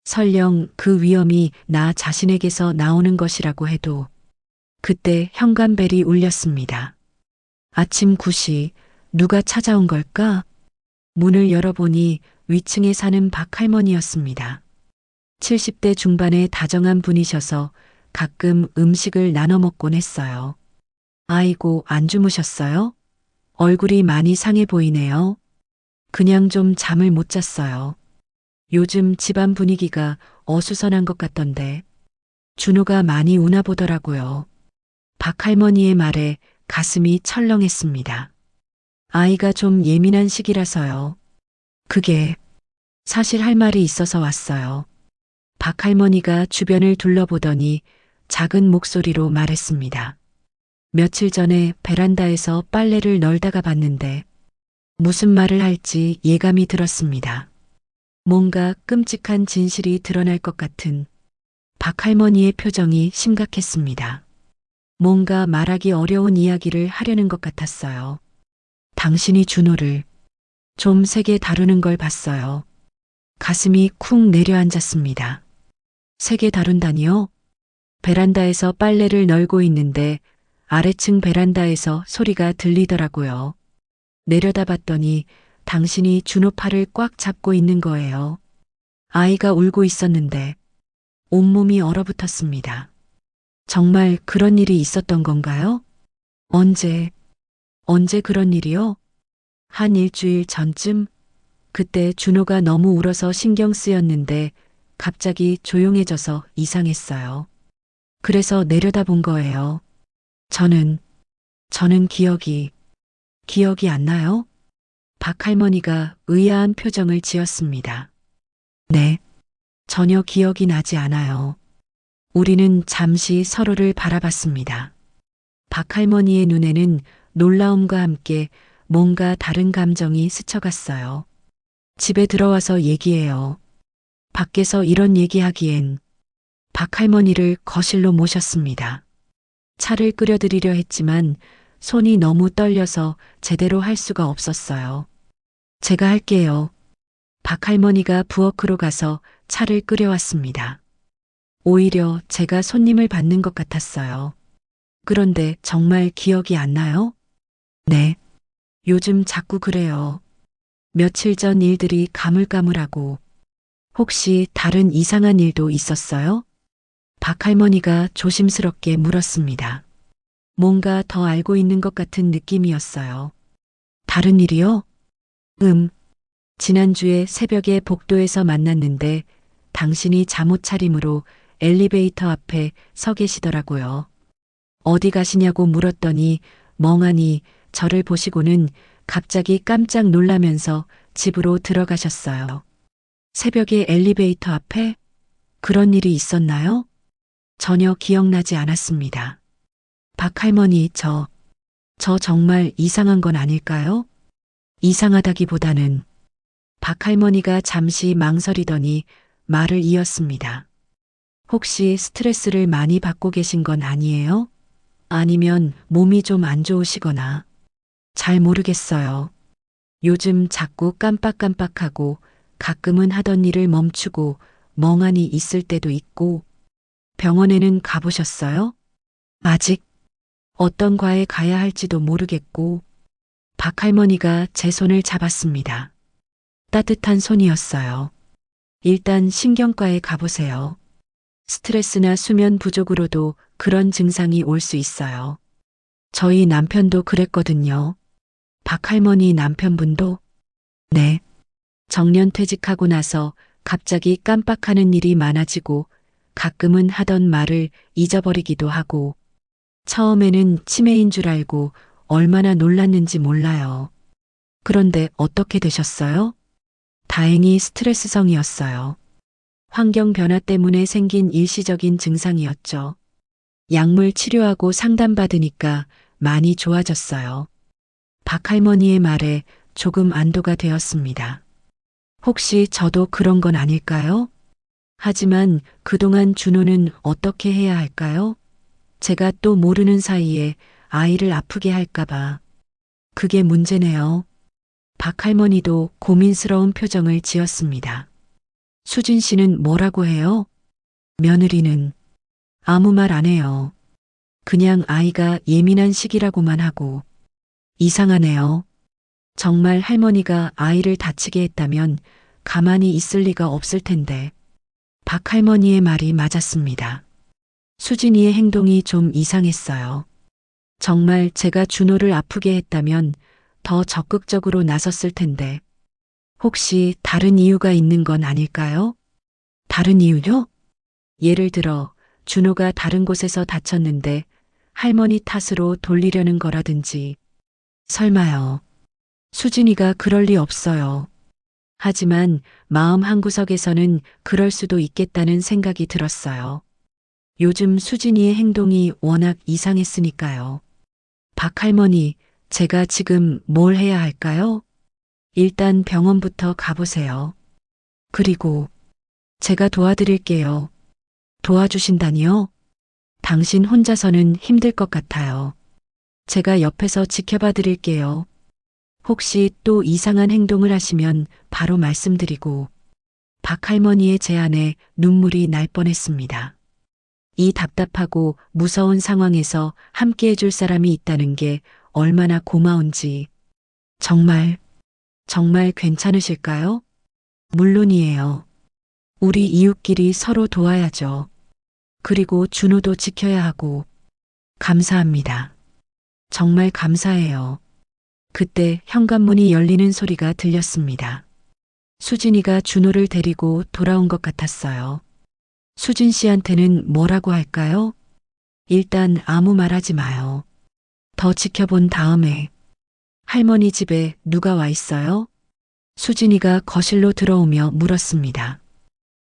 설령 그 위험이 나 자신에게서 나오는 것이라고 해도, 그때 현관벨이 울렸습니다. 아침 9시, 누가 찾아온 걸까? 문을 열어보니 위층에 사는 박할머니였습니다. 70대 중반의 다정한 분이셔서 가끔 음식을 나눠 먹곤 했어요. 아이고, 안 주무셨어요? 얼굴이 많이 상해 보이네요. 그냥 좀 잠을 못 잤어요. 요즘 집안 분위기가 어수선한 것 같던데. 준호가 많이 우나 보더라고요. 박할머니의 말에 가슴이 철렁했습니다. 아이가 좀 예민한 시기라서요. 그게 사실 할 말이 있어서 왔어요. 박할머니가 주변을 둘러보더니 작은 목소리로 말했습니다. 며칠 전에 베란다에서 빨래를 널다가 봤는데 무슨 말을 할지 예감이 들었습니다. 뭔가 끔찍한 진실이 드러날 것 같은 박할머니의 표정이 심각했습니다. 뭔가 말하기 어려운 이야기를 하려는 것 같았어요. 당신이 준호를 좀 세게 다루는 걸 봤어요. 가슴이 쿵 내려앉았습니다. 세게 다룬다니요? 베란다에서 빨래를 널고 있는데 아래층 베란다에서 소리가 들리더라고요. 내려다봤더니 당신이 준호 팔을 꽉 잡고 있는 거예요. 아이가 울고 있었는데 온몸이 얼어붙었습니다. 정말 그런 일이 있었던 건가요? 언제 그런 일이요? 한 일주일 전쯤? 그때 준호가 너무 울어서 신경 쓰였는데 갑자기 조용해져서 이상했어요. 그래서 내려다본 거예요. 저는 기억이 안 나요? 박할머니가 의아한 표정을 지었습니다. 네, 전혀 기억이 나지 않아요. 우리는 잠시 서로를 바라봤습니다. 박할머니의 눈에는 놀라움과 함께 뭔가 다른 감정이 스쳐갔어요. 집에 들어와서 얘기해요. 밖에서 이런 얘기하기엔 박할머니를 거실로 모셨습니다. 차를 끓여드리려 했지만 손이 너무 떨려서 제대로 할 수가 없었어요. 제가 할게요. 박할머니가 부엌으로 가서 차를 끓여왔습니다. 오히려 제가 손님을 받는 것 같았어요. 그런데 정말 기억이 안 나요? 네. 요즘 자꾸 그래요. 며칠 전 일들이 가물가물하고 혹시 다른 이상한 일도 있었어요? 박할머니가 조심스럽게 물었습니다. 뭔가 더 알고 있는 것 같은 느낌이었어요. 다른 일이요? 지난주에 새벽에 복도에서 만났는데 당신이 잠옷 차림으로 엘리베이터 앞에 서 계시더라고요. 어디 가시냐고 물었더니 멍하니 저를 보시고는 갑자기 깜짝 놀라면서 집으로 들어가셨어요. 새벽에 엘리베이터 앞에? 그런 일이 있었나요? 전혀 기억나지 않았습니다. 박할머니, 저 정말 이상한 건 아닐까요? 이상하다기보다는 박할머니가 잠시 망설이더니 말을 이었습니다. 혹시 스트레스를 많이 받고 계신 건 아니에요? 아니면 몸이 좀 안 좋으시거나. 잘 모르겠어요. 요즘 자꾸 깜빡깜빡하고 가끔은 하던 일을 멈추고 멍하니 있을 때도 있고. 병원에는 가보셨어요? 아직 어떤 과에 가야 할지도 모르겠고. 박할머니가 제 손을 잡았습니다. 따뜻한 손이었어요. 일단 신경과에 가보세요. 스트레스나 수면 부족으로도 그런 증상이 올 수 있어요. 저희 남편도 그랬거든요. 박 할머니 남편분도? 네. 정년 퇴직하고 나서 갑자기 깜빡하는 일이 많아지고 가끔은 하던 말을 잊어버리기도 하고 처음에는 치매인 줄 알고 얼마나 놀랐는지 몰라요. 그런데 어떻게 되셨어요? 다행히 스트레스성이었어요. 환경 변화 때문에 생긴 일시적인 증상이었죠. 약물 치료하고 상담받으니까 많이 좋아졌어요. 박 할머니의 말에 조금 안도가 되었습니다. 혹시 저도 그런 건 아닐까요? 하지만 그동안 준호는 어떻게 해야 할까요? 제가 또 모르는 사이에 아이를 아프게 할까봐. 그게 문제네요. 박 할머니도 고민스러운 표정을 지었습니다. 수진 씨는 뭐라고 해요? 며느리는 아무 말 안 해요. 그냥 아이가 예민한 시기라고만 하고. 이상하네요. 정말 할머니가 아이를 다치게 했다면 가만히 있을 리가 없을 텐데. 박 할머니의 말이 맞았습니다. 수진이의 행동이 좀 이상했어요. 정말 제가 준호를 아프게 했다면 더 적극적으로 나섰을 텐데. 혹시 다른 이유가 있는 건 아닐까요? 다른 이유요? 예를 들어 준호가 다른 곳에서 다쳤는데 할머니 탓으로 돌리려는 거라든지. 설마요. 수진이가 그럴 리 없어요. 하지만 마음 한구석에서는 그럴 수도 있겠다는 생각이 들었어요. 요즘 수진이의 행동이 워낙 이상했으니까요. 박 할머니, 제가 지금 뭘 해야 할까요? 일단 병원부터 가보세요. 그리고 제가 도와드릴게요. 도와주신다니요? 당신 혼자서는 힘들 것 같아요. 제가 옆에서 지켜봐 드릴게요. 혹시 또 이상한 행동을 하시면 바로 말씀드리고. 박 할머니의 제안에 눈물이 날 뻔했습니다. 이 답답하고 무서운 상황에서 함께 해줄 사람이 있다는 게 얼마나 고마운지. 정말 괜찮으실까요? 물론이에요. 우리 이웃끼리 서로 도와야죠. 그리고 준호도 지켜야 하고. 감사합니다. 정말 감사해요. 그때 현관문이 열리는 소리가 들렸습니다. 수진이가 준호를 데리고 돌아온 것 같았어요. 수진 씨한테는 뭐라고 할까요? 일단 아무 말 하지 마요. 더 지켜본 다음에. 할머니 집에 누가 와 있어요? 수진이가 거실로 들어오며 물었습니다.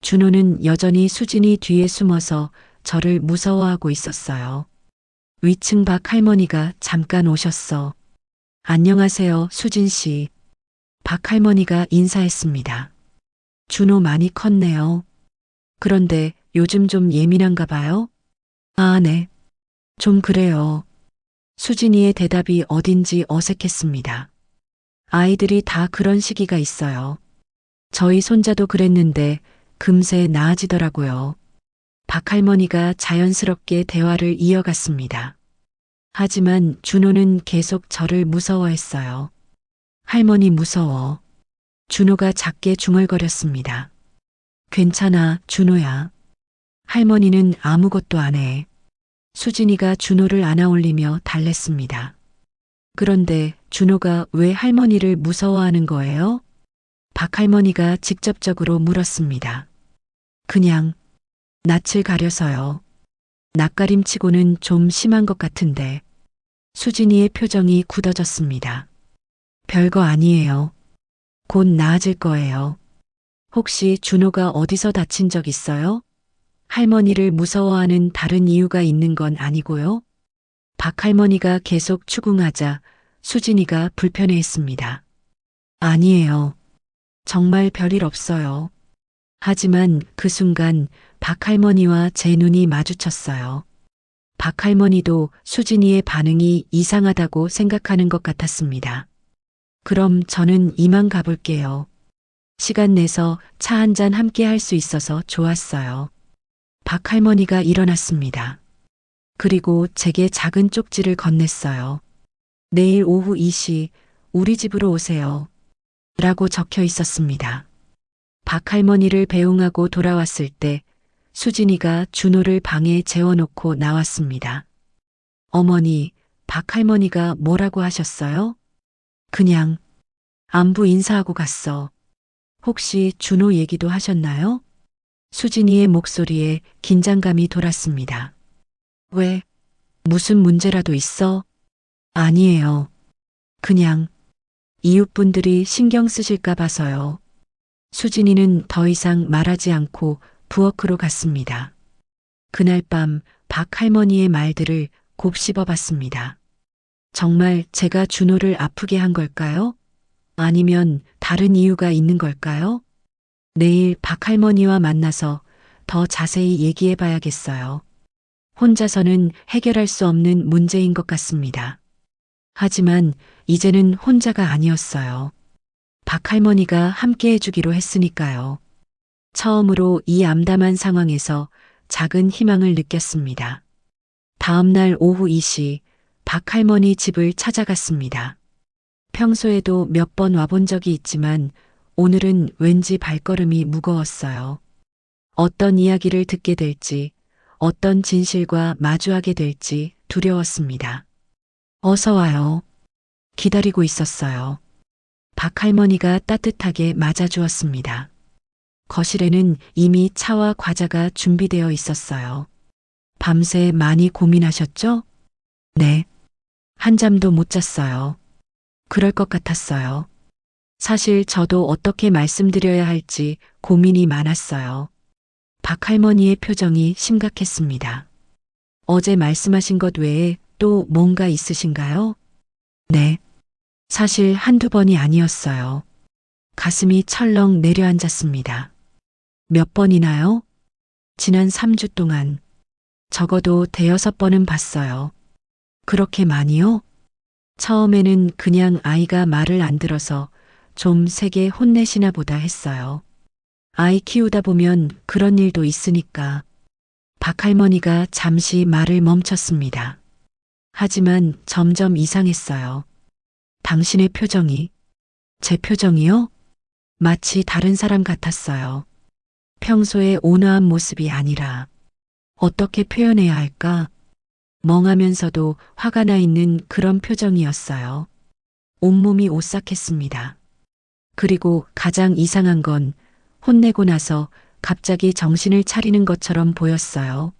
준호는 여전히 수진이 뒤에 숨어서 저를 무서워하고 있었어요. 위층 박 할머니가 잠깐 오셨어. 안녕하세요, 수진 씨. 박 할머니가 인사했습니다. 준호 많이 컸네요. 그런데 요즘 좀 예민한가 봐요? 아, 네. 좀 그래요. 수진이의 대답이 어딘지 어색했습니다. 아이들이 다 그런 시기가 있어요. 저희 손자도 그랬는데 금세 나아지더라고요. 박 할머니가 자연스럽게 대화를 이어갔습니다. 하지만 준호는 계속 저를 무서워했어요. 할머니 무서워. 준호가 작게 중얼거렸습니다. 괜찮아, 준호야. 할머니는 아무것도 안 해. 수진이가 준호를 안아올리며 달랬습니다. 그런데 준호가 왜 할머니를 무서워하는 거예요? 박 할머니가 직접적으로 물었습니다. 그냥 낯을 가려서요. 낯가림치고는 좀 심한 것 같은데. 수진이의 표정이 굳어졌습니다. 별거 아니에요. 곧 나아질 거예요. 혹시 준호가 어디서 다친 적 있어요? 할머니를 무서워하는 다른 이유가 있는 건 아니고요. 박 할머니가 계속 추궁하자 수진이가 불편해했습니다. 아니에요. 정말 별일 없어요. 하지만 그 순간 박 할머니와 제 눈이 마주쳤어요. 박 할머니도 수진이의 반응이 이상하다고 생각하는 것 같았습니다. 그럼 저는 이만 가볼게요. 시간 내서 차 한 잔 함께 할 수 있어서 좋았어요. 박 할머니가 일어났습니다. 그리고 제게 작은 쪽지를 건넸어요. 내일 오후 2시 우리 집으로 오세요. 라고 적혀 있었습니다. 박 할머니를 배웅하고 돌아왔을 때 수진이가 준호를 방에 재워놓고 나왔습니다. 어머니, 박할머니가 뭐라고 하셨어요? 그냥 안부 인사하고 갔어. 혹시 준호 얘기도 하셨나요? 수진이의 목소리에 긴장감이 돌았습니다. 왜? 무슨 문제라도 있어? 아니에요. 그냥 이웃분들이 신경 쓰실까 봐서요. 수진이는 더 이상 말하지 않고 부엌으로 갔습니다. 그날 밤 박할머니의 말들을 곱씹어 봤습니다. 정말 제가 준호를 아프게 한 걸까요? 아니면 다른 이유가 있는 걸까요? 내일 박할머니와 만나서 더 자세히 얘기해 봐야겠어요. 혼자서는 해결할 수 없는 문제인 것 같습니다. 하지만 이제는 혼자가 아니었어요. 박할머니가 함께 해주기로 했으니까요. 처음으로 이 암담한 상황에서 작은 희망을 느꼈습니다. 다음 날 오후 2시 박할머니 집을 찾아갔습니다. 평소에도 몇 번 와본 적이 있지만 오늘은 왠지 발걸음이 무거웠어요. 어떤 이야기를 듣게 될지, 어떤 진실과 마주하게 될지 두려웠습니다. 어서 와요. 기다리고 있었어요. 박할머니가 따뜻하게 맞아주었습니다. 거실에는 이미 차와 과자가 준비되어 있었어요. 밤새 많이 고민하셨죠? 네. 한잠도 못 잤어요. 그럴 것 같았어요. 사실 저도 어떻게 말씀드려야 할지 고민이 많았어요. 박할머니의 표정이 심각했습니다. 어제 말씀하신 것 외에 또 뭔가 있으신가요? 네. 사실 한두 번이 아니었어요. 가슴이 철렁 내려앉았습니다. 몇 번이나요? 지난 3주 동안 적어도 대여섯 번은 봤어요. 그렇게 많이요? 처음에는 그냥 아이가 말을 안 들어서 좀 세게 혼내시나 보다 했어요. 아이 키우다 보면 그런 일도 있으니까. 박할머니가 잠시 말을 멈췄습니다. 하지만 점점 이상했어요. 당신의 표정이, 제 표정이요? 마치 다른 사람 같았어요. 평소의 온화한 모습이 아니라 어떻게 표현해야 할까? 멍하면서도 화가 나 있는 그런 표정이었어요. 온몸이 오싹했습니다. 그리고 가장 이상한 건 혼내고 나서 갑자기 정신을 차리는 것처럼 보였어요.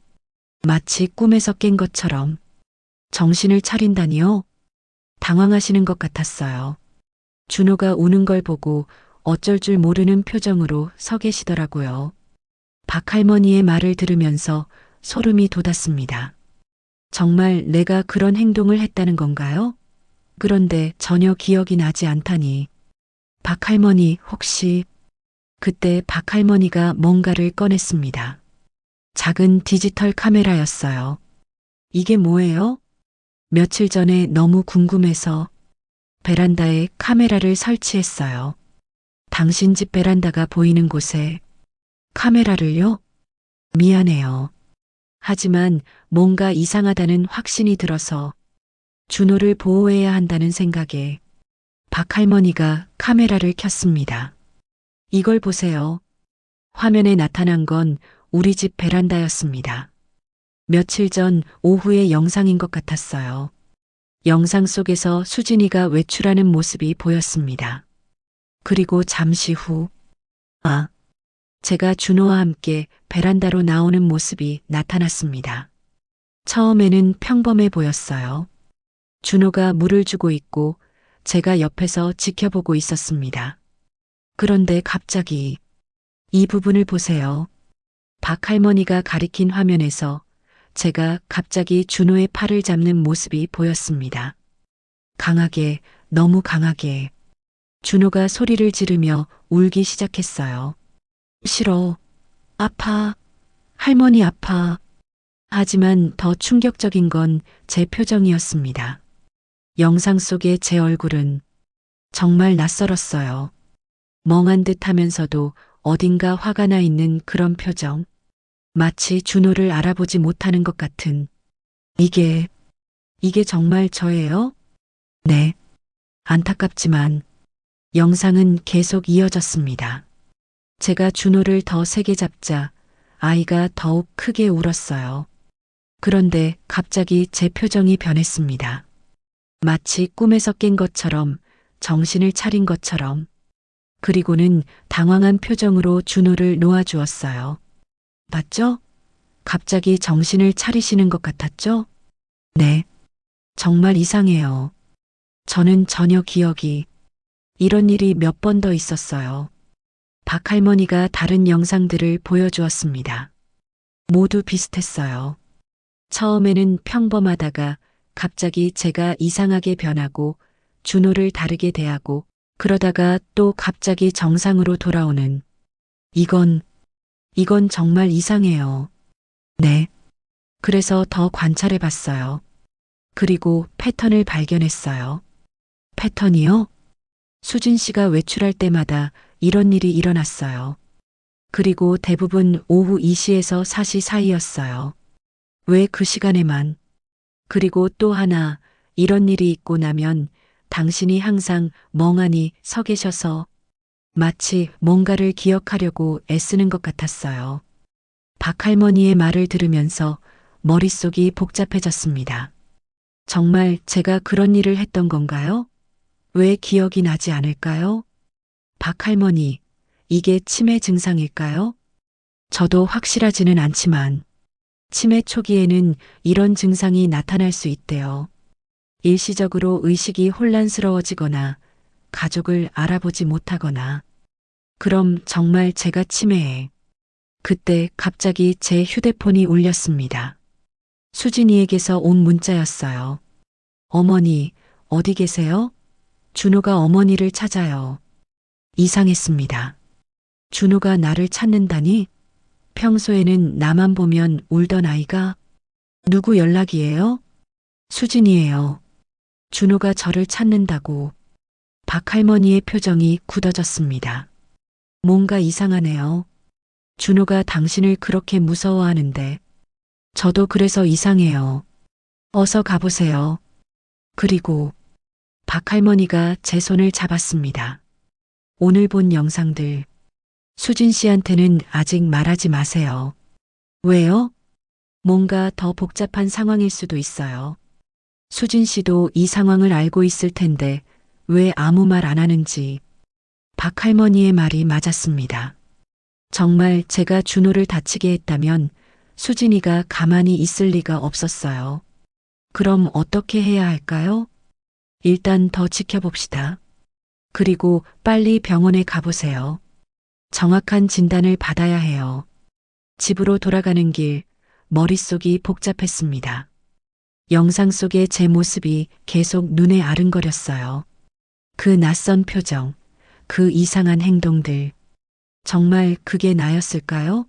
마치 꿈에서 깬 것처럼. 정신을 차린다니요? 당황하시는 것 같았어요. 준호가 우는 걸 보고 어쩔 줄 모르는 표정으로 서 계시더라고요. 박할머니의 말을 들으면서 소름이 돋았습니다. 정말 내가 그런 행동을 했다는 건가요? 그런데 전혀 기억이 나지 않다니. 박할머니 혹시... 그때 박할머니가 뭔가를 꺼냈습니다. 작은 디지털 카메라였어요. 이게 뭐예요? 며칠 전에 너무 궁금해서 베란다에 카메라를 설치했어요. 당신 집 베란다가 보이는 곳에 카메라를요? 미안해요. 하지만 뭔가 이상하다는 확신이 들어서 준호를 보호해야 한다는 생각에 박할머니가 카메라를 켰습니다. 이걸 보세요. 화면에 나타난 건 우리 집 베란다였습니다. 며칠 전 오후의 영상인 것 같았어요. 영상 속에서 수진이가 외출하는 모습이 보였습니다. 그리고 잠시 후, 제가 준호와 함께 베란다로 나오는 모습이 나타났습니다. 처음에는 평범해 보였어요. 준호가 물을 주고 있고 제가 옆에서 지켜보고 있었습니다. 그런데 갑자기 이 부분을 보세요. 박할머니가 가리킨 화면에서 제가 갑자기 준호의 팔을 잡는 모습이 보였습니다. 강하게, 너무 강하게. 준호가 소리를 지르며 울기 시작했어요. 싫어. 아파. 할머니 아파. 하지만 더 충격적인 건 제 표정이었습니다. 영상 속의 제 얼굴은 정말 낯설었어요. 멍한 듯 하면서도 어딘가 화가 나 있는 그런 표정. 마치 준호를 알아보지 못하는 것 같은. 이게 정말 저예요? 네. 안타깝지만 영상은 계속 이어졌습니다. 제가 준호를 더 세게 잡자 아이가 더욱 크게 울었어요. 그런데 갑자기 제 표정이 변했습니다. 마치 꿈에서 깬 것처럼, 정신을 차린 것처럼. 그리고는 당황한 표정으로 준호를 놓아주었어요. 맞죠? 갑자기 정신을 차리시는 것 같았죠? 네. 정말 이상해요. 저는 전혀 기억이 이런 일이 몇 번 더 있었어요. 박 할머니가 다른 영상들을 보여주었습니다. 모두 비슷했어요. 처음에는 평범하다가 갑자기 제가 이상하게 변하고 준호를 다르게 대하고 그러다가 또 갑자기 정상으로 돌아오는 이건 정말 이상해요. 네. 그래서 더 관찰해 봤어요. 그리고 패턴을 발견했어요. 패턴이요? 수진 씨가 외출할 때마다 이런 일이 일어났어요. 그리고 대부분 오후 2시에서 4시 사이였어요. 왜 그 시간에만? 그리고 또 하나, 이런 일이 있고 나면 당신이 항상 멍하니 서 계셔서 마치 뭔가를 기억하려고 애쓰는 것 같았어요. 박 할머니의 말을 들으면서 머릿속이 복잡해졌습니다. 정말 제가 그런 일을 했던 건가요? 왜 기억이 나지 않을까요? 박 할머니, 이게 치매 증상일까요? 저도 확실하지는 않지만 치매 초기에는 이런 증상이 나타날 수 있대요. 일시적으로 의식이 혼란스러워지거나 가족을 알아보지 못하거나 그럼 정말 제가 치매에 그때 갑자기 제 휴대폰이 울렸습니다. 수진이에게서 온 문자였어요. 어머니, 어디 계세요? 준호가 어머니를 찾아요. 이상했습니다. 준호가 나를 찾는다니? 평소에는 나만 보면 울던 아이가 누구 연락이에요? 수진이에요. 준호가 저를 찾는다고. 박 할머니의 표정이 굳어졌습니다. 뭔가 이상하네요. 준호가 당신을 그렇게 무서워하는데 저도 그래서 이상해요. 어서 가보세요. 그리고 박 할머니가 제 손을 잡았습니다. 오늘 본 영상들 수진 씨한테는 아직 말하지 마세요. 왜요? 뭔가 더 복잡한 상황일 수도 있어요. 수진 씨도 이 상황을 알고 있을 텐데 왜 아무 말 안 하는지. 박 할머니의 말이 맞았습니다. 정말 제가 준호를 다치게 했다면 수진이가 가만히 있을 리가 없었어요. 그럼 어떻게 해야 할까요? 일단 더 지켜봅시다. 그리고 빨리 병원에 가보세요. 정확한 진단을 받아야 해요. 집으로 돌아가는 길, 머릿속이 복잡했습니다. 영상 속의 제 모습이 계속 눈에 아른거렸어요. 그 낯선 표정, 그 이상한 행동들. 정말 그게 나였을까요?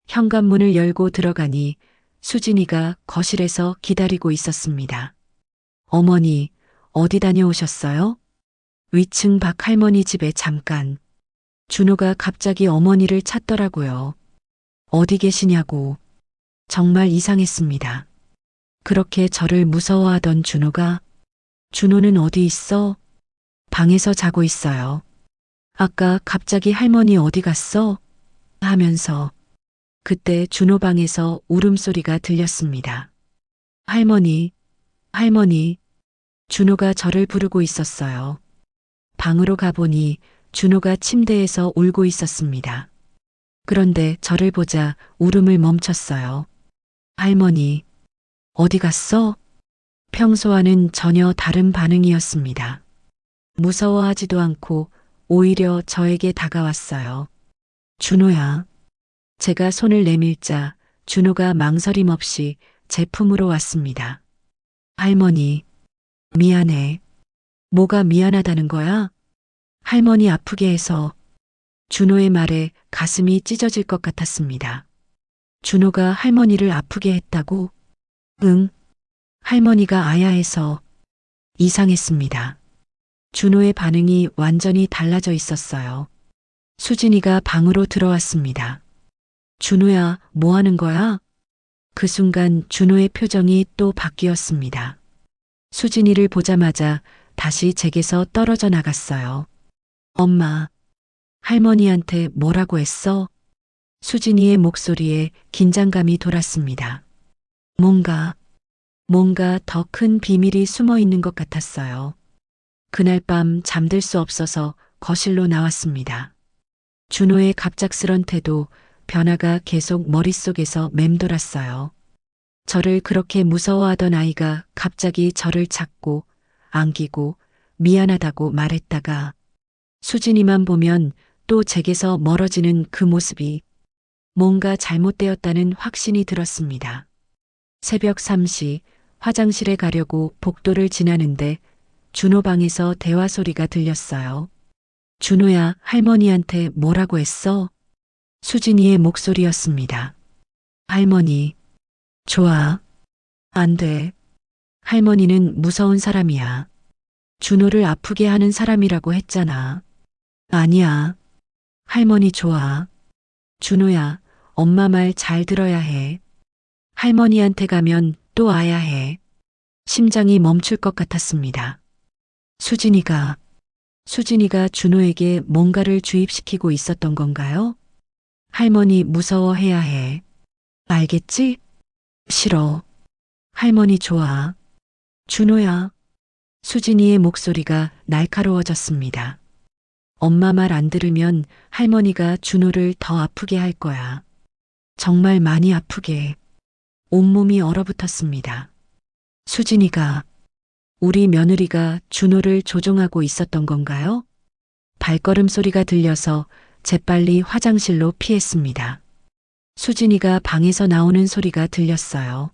현관문을 열고 들어가니 수진이가 거실에서 기다리고 있었습니다. 어머니, 어디 다녀오셨어요? 위층 박 할머니 집에 잠깐. 준호가 갑자기 어머니를 찾더라고요. 어디 계시냐고. 정말 이상했습니다. 그렇게 저를 무서워하던 준호는 어디 있어? 방에서 자고 있어요. 아까 갑자기 할머니 어디 갔어? 하면서 그때 준호 방에서 울음소리가 들렸습니다. 할머니, 할머니. 준호가 저를 부르고 있었어요. 방으로 가보니 준호가 침대에서 울고 있었습니다. 그런데 저를 보자 울음을 멈췄어요. 할머니, 어디 갔어? 평소와는 전혀 다른 반응이었습니다. 무서워하지도 않고 오히려 저에게 다가왔어요. 준호야. 제가 손을 내밀자 준호가 망설임 없이 제 품으로 왔습니다. 할머니, 미안해. 뭐가 미안하다는 거야? 할머니 아프게 해서. 준호의 말에 가슴이 찢어질 것 같았습니다. 준호가 할머니를 아프게 했다고? 응. 할머니가 아야해서. 이상했습니다. 준호의 반응이 완전히 달라져 있었어요. 수진이가 방으로 들어왔습니다. 준호야, 뭐 하는 거야? 그 순간 준호의 표정이 또 바뀌었습니다. 수진이를 보자마자 다시 제게서 떨어져 나갔어요. 엄마, 할머니한테 뭐라고 했어? 수진이의 목소리에 긴장감이 돌았습니다. 뭔가 더 큰 비밀이 숨어 있는 것 같았어요. 그날 밤 잠들 수 없어서 거실로 나왔습니다. 준호의 갑작스런 태도, 변화가 계속 머릿속에서 맴돌았어요. 저를 그렇게 무서워하던 아이가 갑자기 저를 찾고 안기고 미안하다고 말했다가 수진이만 보면 또 제게서 멀어지는 그 모습이 뭔가 잘못되었다는 확신이 들었습니다. 새벽 3시 화장실에 가려고 복도를 지나는데 준호 방에서 대화 소리가 들렸어요. 준호야, 할머니한테 뭐라고 했어? 수진이의 목소리였습니다. 할머니, 좋아. 안 돼. 할머니는 무서운 사람이야. 준호를 아프게 하는 사람이라고 했잖아. 아니야. 할머니 좋아. 준호야, 엄마 말 잘 들어야 해. 할머니한테 가면 또 와야 해. 심장이 멈출 것 같았습니다. 수진이가 준호에게 뭔가를 주입시키고 있었던 건가요? 할머니 무서워해야 해. 알겠지? 싫어. 할머니 좋아. 준호야. 수진이의 목소리가 날카로워졌습니다. 엄마 말 안 들으면 할머니가 준호를 더 아프게 할 거야. 정말 많이 아프게. 온몸이 얼어붙었습니다. 수진이가, 우리 며느리가 준호를 조종하고 있었던 건가요? 발걸음 소리가 들려서 재빨리 화장실로 피했습니다. 수진이가 방에서 나오는 소리가 들렸어요.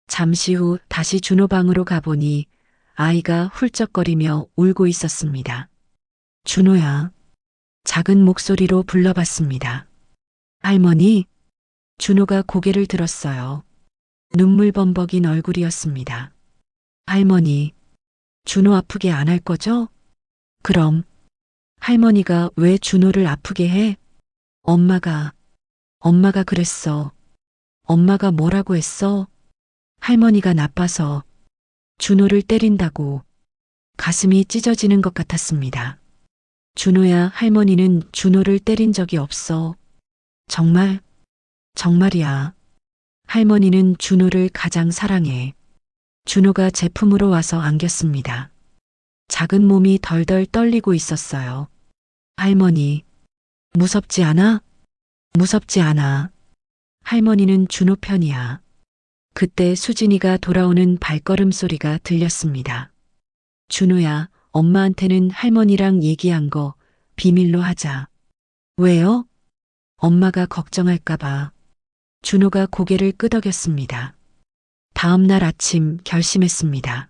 잠시 후 다시 준호 방으로 가보니 아이가 훌쩍거리며 울고 있었습니다. 준호야. 작은 목소리로 불러봤습니다. 할머니. 준호가 고개를 들었어요. 눈물 범벅인 얼굴이었습니다. 할머니. 준호 아프게 안 할 거죠? 그럼. 할머니가 왜 준호를 아프게 해? 엄마가 그랬어. 엄마가 뭐라고 했어? 할머니가 나빠서 준호를 때린다고. 가슴이 찢어지는 것 같았습니다. 준호야, 할머니는 준호를 때린 적이 없어. 정말? 정말이야. 할머니는 준호를 가장 사랑해. 준호가 제품으로 와서 안겼습니다. 작은 몸이 덜덜 떨리고 있었어요. 할머니, 무섭지 않아? 무섭지 않아. 할머니는 준호 편이야. 그때 수진이가 돌아오는 발걸음 소리가 들렸습니다. 준호야, 엄마한테는 할머니랑 얘기한 거 비밀로 하자. 왜요? 엄마가 걱정할까봐. 준호가 고개를 끄덕였습니다. 다음 날 아침 결심했습니다.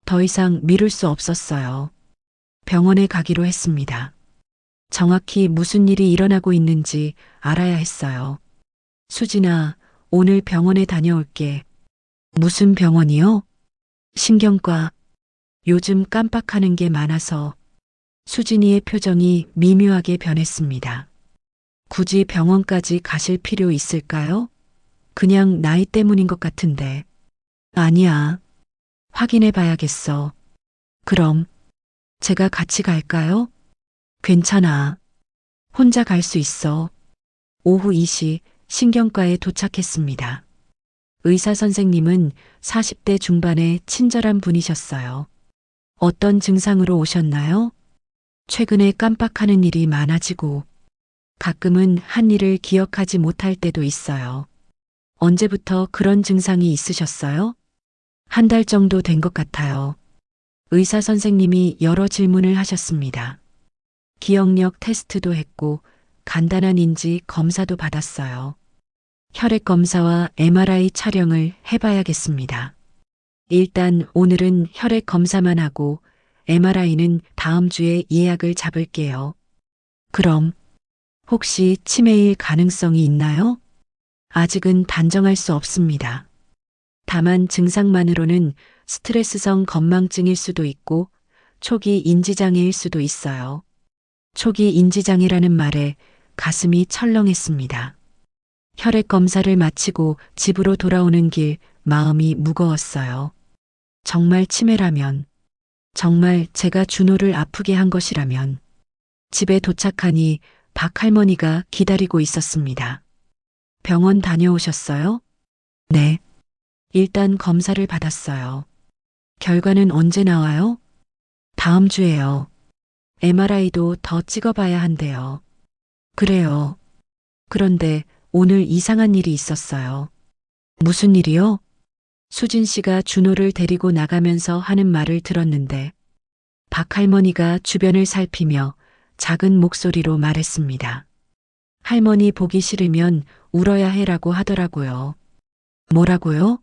더 이상 미룰 수 없었어요. 병원에 가기로 했습니다. 정확히 무슨 일이 일어나고 있는지 알아야 했어요. 수진아, 오늘 병원에 다녀올게. 무슨 병원이요? 신경과. 요즘 깜빡하는 게 많아서. 수진이의 표정이 미묘하게 변했습니다. 굳이 병원까지 가실 필요 있을까요? 그냥 나이 때문인 것 같은데. 아니야. 확인해 봐야겠어. 그럼 제가 같이 갈까요? 괜찮아. 혼자 갈 수 있어. 오후 2시 신경과에 도착했습니다. 의사 선생님은 40대 중반의 친절한 분이셨어요. 어떤 증상으로 오셨나요? 최근에 깜빡하는 일이 많아지고 가끔은 한 일을 기억하지 못할 때도 있어요. 언제부터 그런 증상이 있으셨어요? 한 달 정도 된 것 같아요. 의사 선생님이 여러 질문을 하셨습니다. 기억력 테스트도 했고 간단한 인지 검사도 받았어요. 혈액 검사와 MRI 촬영을 해봐야겠습니다. 일단 오늘은 혈액 검사만 하고 MRI는 다음 주에 예약을 잡을게요. 그럼 혹시 치매일 가능성이 있나요? 아직은 단정할 수 없습니다. 다만 증상만으로는 스트레스성 건망증일 수도 있고 초기 인지장애일 수도 있어요. 초기 인지장애라는 말에 가슴이 철렁했습니다. 혈액 검사를 마치고 집으로 돌아오는 길 마음이 무거웠어요. 정말 치매라면, 정말 제가 준호를 아프게 한 것이라면, 집에 도착하니 박 할머니가 기다리고 있었습니다. 병원 다녀오셨어요? 네. 일단 검사를 받았어요. 결과는 언제 나와요? 다음 주에요. MRI도 더 찍어봐야 한대요. 그래요. 그런데 오늘 이상한 일이 있었어요. 무슨 일이요? 수진 씨가 준호를 데리고 나가면서 하는 말을 들었는데 박 할머니가 주변을 살피며 작은 목소리로 말했습니다. 할머니 보기 싫으면 울어야 해라고 하더라고요. 뭐라고요?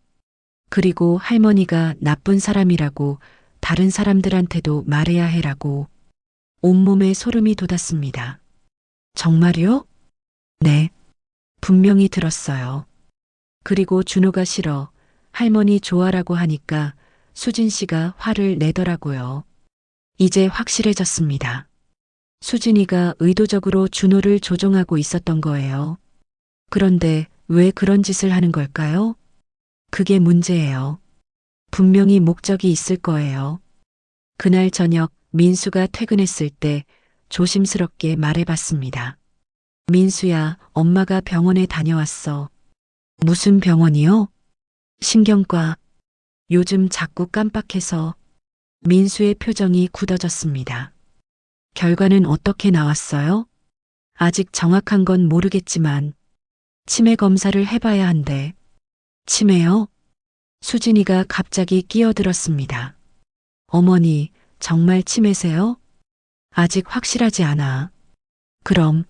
그리고 할머니가 나쁜 사람이라고 다른 사람들한테도 말해야 해라고. 온몸에 소름이 돋았습니다. 정말요? 네. 분명히 들었어요. 그리고 준호가 싫어 할머니 좋아라고 하니까 수진 씨가 화를 내더라고요. 이제 확실해졌습니다. 수진이가 의도적으로 준호를 조종하고 있었던 거예요. 그런데 왜 그런 짓을 하는 걸까요? 그게 문제예요. 분명히 목적이 있을 거예요. 그날 저녁 민수가 퇴근했을 때 조심스럽게 말해봤습니다. 민수야, 엄마가 병원에 다녀왔어. 무슨 병원이요? 신경과. 요즘 자꾸 깜빡해서. 민수의 표정이 굳어졌습니다. 결과는 어떻게 나왔어요? 아직 정확한 건 모르겠지만 치매 검사를 해봐야 한대. 치매요? 수진이가 갑자기 끼어들었습니다. 어머니, 정말 치매세요? 아직 확실하지 않아. 그럼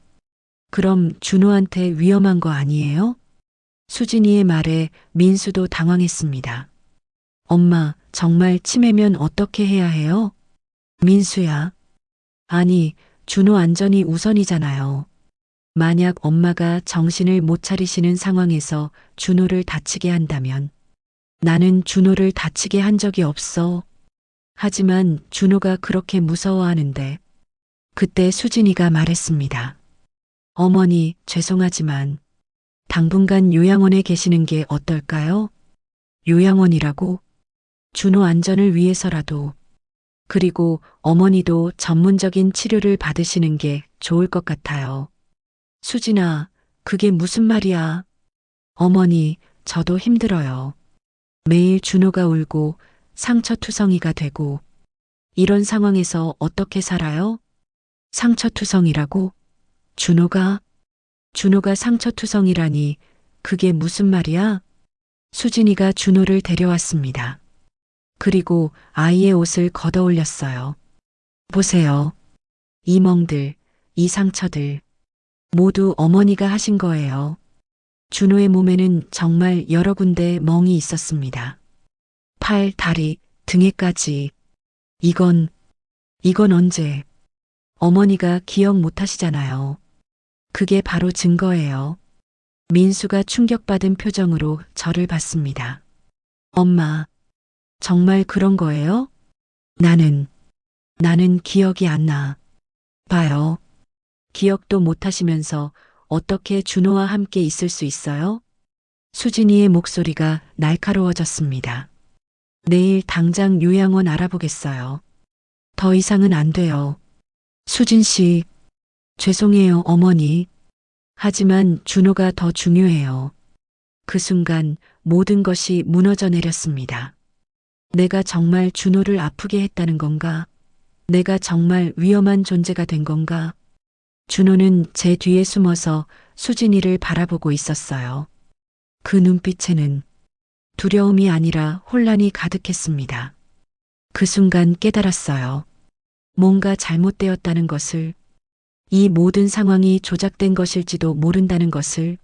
준호한테 위험한 거 아니에요? 수진이의 말에 민수도 당황했습니다. 엄마, 정말 치매면 어떻게 해야 해요? 민수야. 아니, 준호 안전이 우선이잖아요. 만약 엄마가 정신을 못 차리시는 상황에서 준호를 다치게 한다면 나는 준호를 다치게 한 적이 없어. 하지만 준호가 그렇게 무서워하는데 그때 수진이가 말했습니다. 어머니, 죄송하지만 당분간 요양원에 계시는 게 어떨까요? 요양원이라고? 준호 안전을 위해서라도. 그리고 어머니도 전문적인 치료를 받으시는 게 좋을 것 같아요. 수진아, 그게 무슨 말이야? 어머니, 저도 힘들어요. 매일 준호가 울고 상처투성이가 되고 이런 상황에서 어떻게 살아요? 상처투성이라고? 준호가 상처투성이라니 그게 무슨 말이야? 수진이가 준호를 데려왔습니다. 그리고 아이의 옷을 걷어 올렸어요. 보세요. 이 멍들, 이 상처들 모두 어머니가 하신 거예요. 준호의 몸에는 정말 여러 군데 멍이 있었습니다. 팔, 다리, 등에까지. 이건 언제? 어머니가 기억 못 하시잖아요. 그게 바로 증거예요. 민수가 충격받은 표정으로 저를 봤습니다. 엄마, 정말 그런 거예요? 나는 기억이 안 나. 봐요. 기억도 못 하시면서 어떻게 준호와 함께 있을 수 있어요? 수진이의 목소리가 날카로워졌습니다. 내일 당장 요양원 알아보겠어요. 더 이상은 안 돼요. 수진 씨, 죄송해요, 어머니. 하지만 준호가 더 중요해요. 그 순간 모든 것이 무너져 내렸습니다. 내가 정말 준호를 아프게 했다는 건가? 내가 정말 위험한 존재가 된 건가? 준호는 제 뒤에 숨어서 수진이를 바라보고 있었어요. 그 눈빛에는 두려움이 아니라 혼란이 가득했습니다. 그 순간 깨달았어요. 뭔가 잘못되었다는 것을, 이 모든 상황이 조작된 것일지도 모른다는 것을.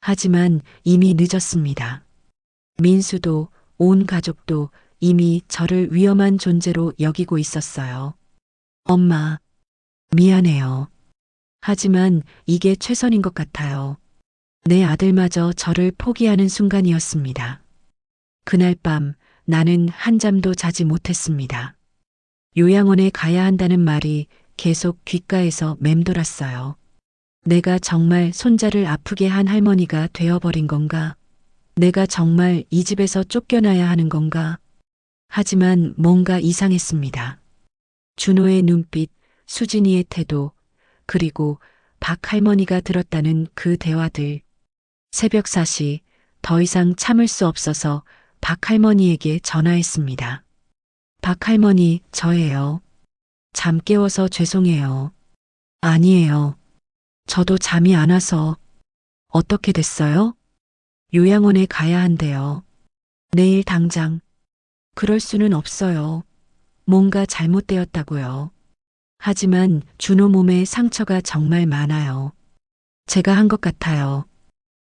하지만 이미 늦었습니다. 민수도 온 가족도 이미 저를 위험한 존재로 여기고 있었어요. 엄마, 미안해요. 하지만 이게 최선인 것 같아요. 내 아들마저 저를 포기하는 순간이었습니다. 그날 밤 나는 한잠도 자지 못했습니다. 요양원에 가야 한다는 말이 계속 귓가에서 맴돌았어요. 내가 정말 손자를 아프게 한 할머니가 되어버린 건가? 내가 정말 이 집에서 쫓겨나야 하는 건가? 하지만 뭔가 이상했습니다. 준호의 눈빛, 수진이의 태도, 그리고 박 할머니가 들었다는 그 대화들. 새벽 4시 더 이상 참을 수 없어서 박 할머니에게 전화했습니다. 박 할머니, 저예요. 잠 깨워서 죄송해요. 아니에요. 저도 잠이 안 와서. 어떻게 됐어요? 요양원에 가야 한대요. 내일 당장. 그럴 수는 없어요. 뭔가 잘못되었다고요. 하지만 준호 몸에 상처가 정말 많아요. 제가 한 것 같아요.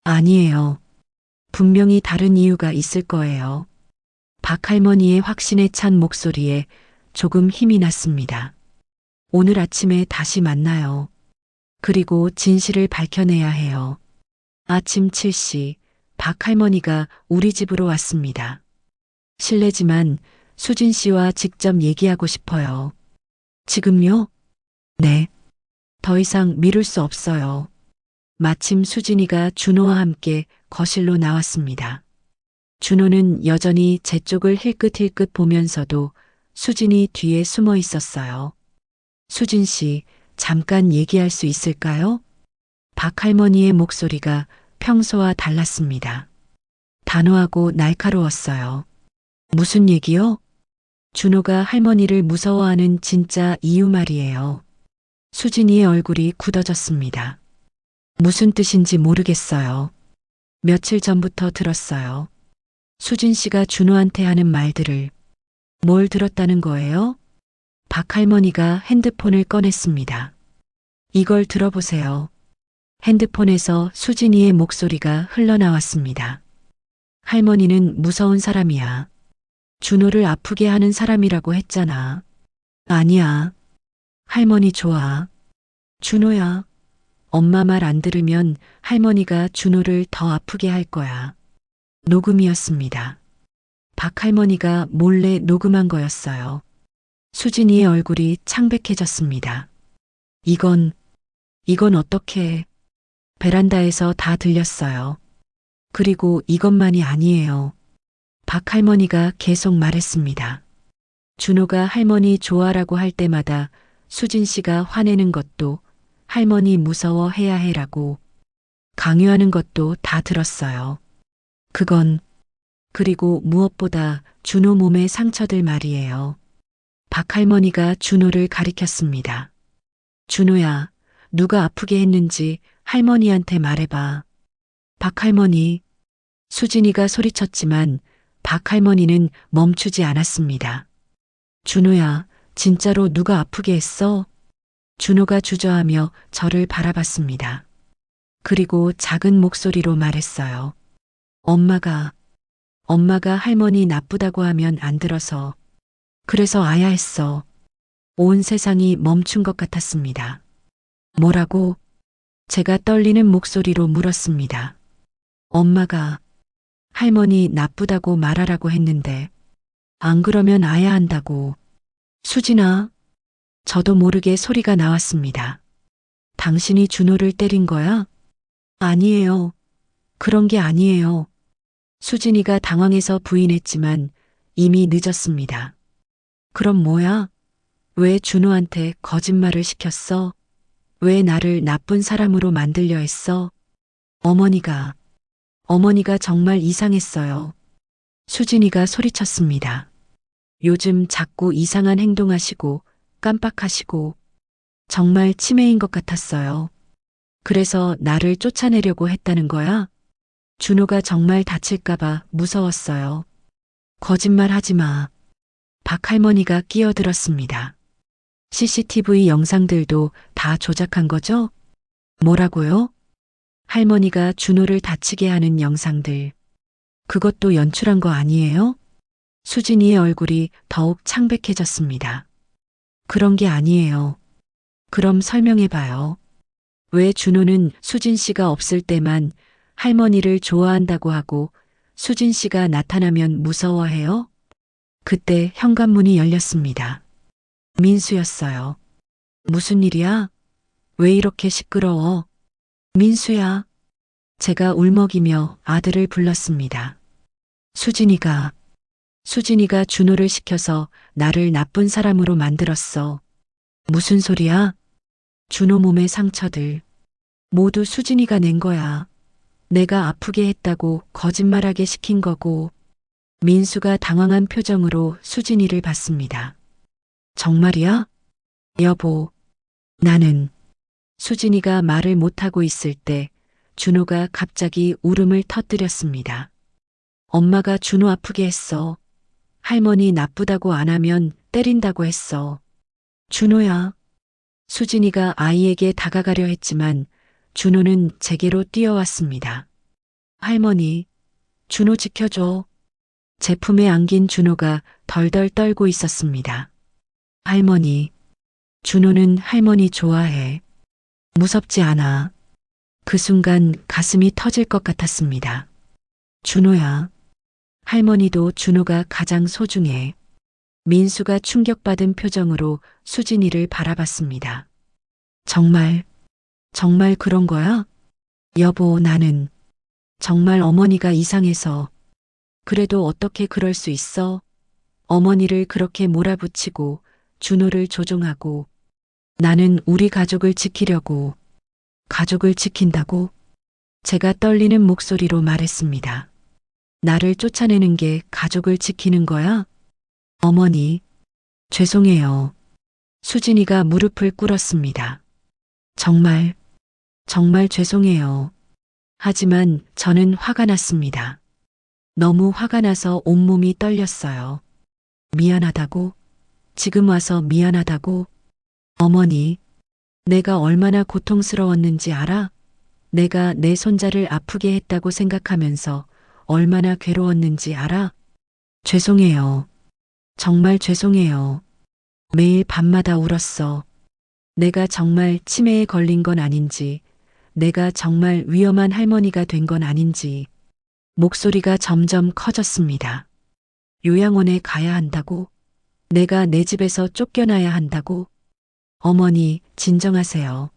아니에요. 분명히 다른 이유가 있을 거예요. 박 할머니의 확신에 찬 목소리에 조금 힘이 났습니다. 오늘 아침에 다시 만나요. 그리고 진실을 밝혀내야 해요. 아침 7시 박 할머니가 우리 집으로 왔습니다. 실례지만 수진 씨와 직접 얘기하고 싶어요. 지금요? 네. 더 이상 미룰 수 없어요. 마침 수진이가 준호와 함께 거실로 나왔습니다. 준호는 여전히 제 쪽을 힐끗힐끗 보면서도 수진이 뒤에 숨어 있었어요. 수진 씨, 잠깐 얘기할 수 있을까요? 박 할머니의 목소리가 평소와 달랐습니다. 단호하고 날카로웠어요. 무슨 얘기요? 준호가 할머니를 무서워하는 진짜 이유 말이에요. 수진이의 얼굴이 굳어졌습니다. 무슨 뜻인지 모르겠어요. 며칠 전부터 들었어요. 수진 씨가 준호한테 하는 말들을. 뭘 들었다는 거예요? 박 할머니가 핸드폰을 꺼냈습니다. 이걸 들어보세요. 핸드폰에서 수진이의 목소리가 흘러나왔습니다. 할머니는 무서운 사람이야. 준호를 아프게 하는 사람이라고 했잖아. 아니야. 할머니 좋아. 준호야. 엄마 말 안 들으면 할머니가 준호를 더 아프게 할 거야. 녹음이었습니다. 박 할머니가 몰래 녹음한 거였어요. 수진이의 얼굴이 창백해졌습니다. 이건 어떻게... 베란다에서 다 들렸어요. 그리고 이것만이 아니에요. 박 할머니가 계속 말했습니다. 준호가 할머니 좋아라고 할 때마다 수진 씨가 화내는 것도 할머니 무서워해야 해라고 강요하는 것도 다 들었어요. 그리고 무엇보다 준호 몸의 상처들 말이에요. 박 할머니가 준호를 가리켰습니다. 준호야, 누가 아프게 했는지 할머니한테 말해봐. 박 할머니. 수진이가 소리쳤지만 박 할머니는 멈추지 않았습니다. 준호야, 진짜로 누가 아프게 했어? 준호가 주저하며 저를 바라봤습니다. 그리고 작은 목소리로 말했어요. 엄마가 할머니 나쁘다고 하면 안 들어서. 그래서 아야 했어. 온 세상이 멈춘 것 같았습니다. 뭐라고? 제가 떨리는 목소리로 물었습니다. 엄마가 할머니 나쁘다고 말하라고 했는데 안 그러면 아야 한다고. 수진아. 저도 모르게 소리가 나왔습니다. 당신이 준호를 때린 거야? 아니에요. 그런 게 아니에요. 수진이가 당황해서 부인했지만 이미 늦었습니다. 그럼 뭐야? 왜 준호한테 거짓말을 시켰어? 왜 나를 나쁜 사람으로 만들려 했어? 어머니가 정말 이상했어요. 수진이가 소리쳤습니다. 요즘 자꾸 이상한 행동하시고 깜빡하시고 정말 치매인 것 같았어요. 그래서 나를 쫓아내려고 했다는 거야? 준호가 정말 다칠까봐 무서웠어요. 거짓말 하지 마. 박 할머니가 끼어들었습니다. CCTV 영상들도 다 조작한 거죠? 뭐라고요? 할머니가 준호를 다치게 하는 영상들. 그것도 연출한 거 아니에요? 수진이의 얼굴이 더욱 창백해졌습니다. 그런 게 아니에요. 그럼 설명해봐요. 왜 준호는 수진 씨가 없을 때만 할머니를 좋아한다고 하고 수진 씨가 나타나면 무서워해요? 그때 현관문이 열렸습니다. 민수였어요. 무슨 일이야? 왜 이렇게 시끄러워? 민수야. 제가 울먹이며 아들을 불렀습니다. 수진이가 준호를 시켜서 나를 나쁜 사람으로 만들었어. 무슨 소리야? 준호 몸의 상처들. 모두 수진이가 낸 거야. 내가 아프게 했다고 거짓말하게 시킨 거고. 민수가 당황한 표정으로 수진이를 봤습니다. 정말이야? 여보, 나는. 수진이가 말을 못하고 있을 때 준호가 갑자기 울음을 터뜨렸습니다. 엄마가 준호 아프게 했어. 할머니 나쁘다고 안 하면 때린다고 했어. 준호야. 수진이가 아이에게 다가가려 했지만 준호는 제게로 뛰어왔습니다. 할머니, 준호 지켜줘. 제 품에 안긴 준호가 덜덜 떨고 있었습니다. 할머니, 준호는 할머니 좋아해. 무섭지 않아. 그 순간 가슴이 터질 것 같았습니다. 준호야. 할머니도 준호가 가장 소중해. 민수가 충격받은 표정으로 수진이를 바라봤습니다. 정말 그런 거야? 여보, 나는 정말 어머니가 이상해서. 그래도 어떻게 그럴 수 있어? 어머니를 그렇게 몰아붙이고 준호를 조종하고 나는 우리 가족을 지키려고. 가족을 지킨다고? 제가 떨리는 목소리로 말했습니다. 나를 쫓아내는 게 가족을 지키는 거야? 어머니, 죄송해요. 수진이가 무릎을 꿇었습니다. 정말 죄송해요. 하지만 저는 화가 났습니다. 너무 화가 나서 온몸이 떨렸어요. 미안하다고? 지금 와서 미안하다고? 어머니, 내가 얼마나 고통스러웠는지 알아? 내가 내 손자를 아프게 했다고 생각하면서 얼마나 괴로웠는지 알아? 죄송해요. 정말 죄송해요. 매일 밤마다 울었어. 내가 정말 치매에 걸린 건 아닌지, 내가 정말 위험한 할머니가 된 건 아닌지. 목소리가 점점 커졌습니다. 요양원에 가야 한다고? 내가 내 집에서 쫓겨나야 한다고? 어머니, 진정하세요.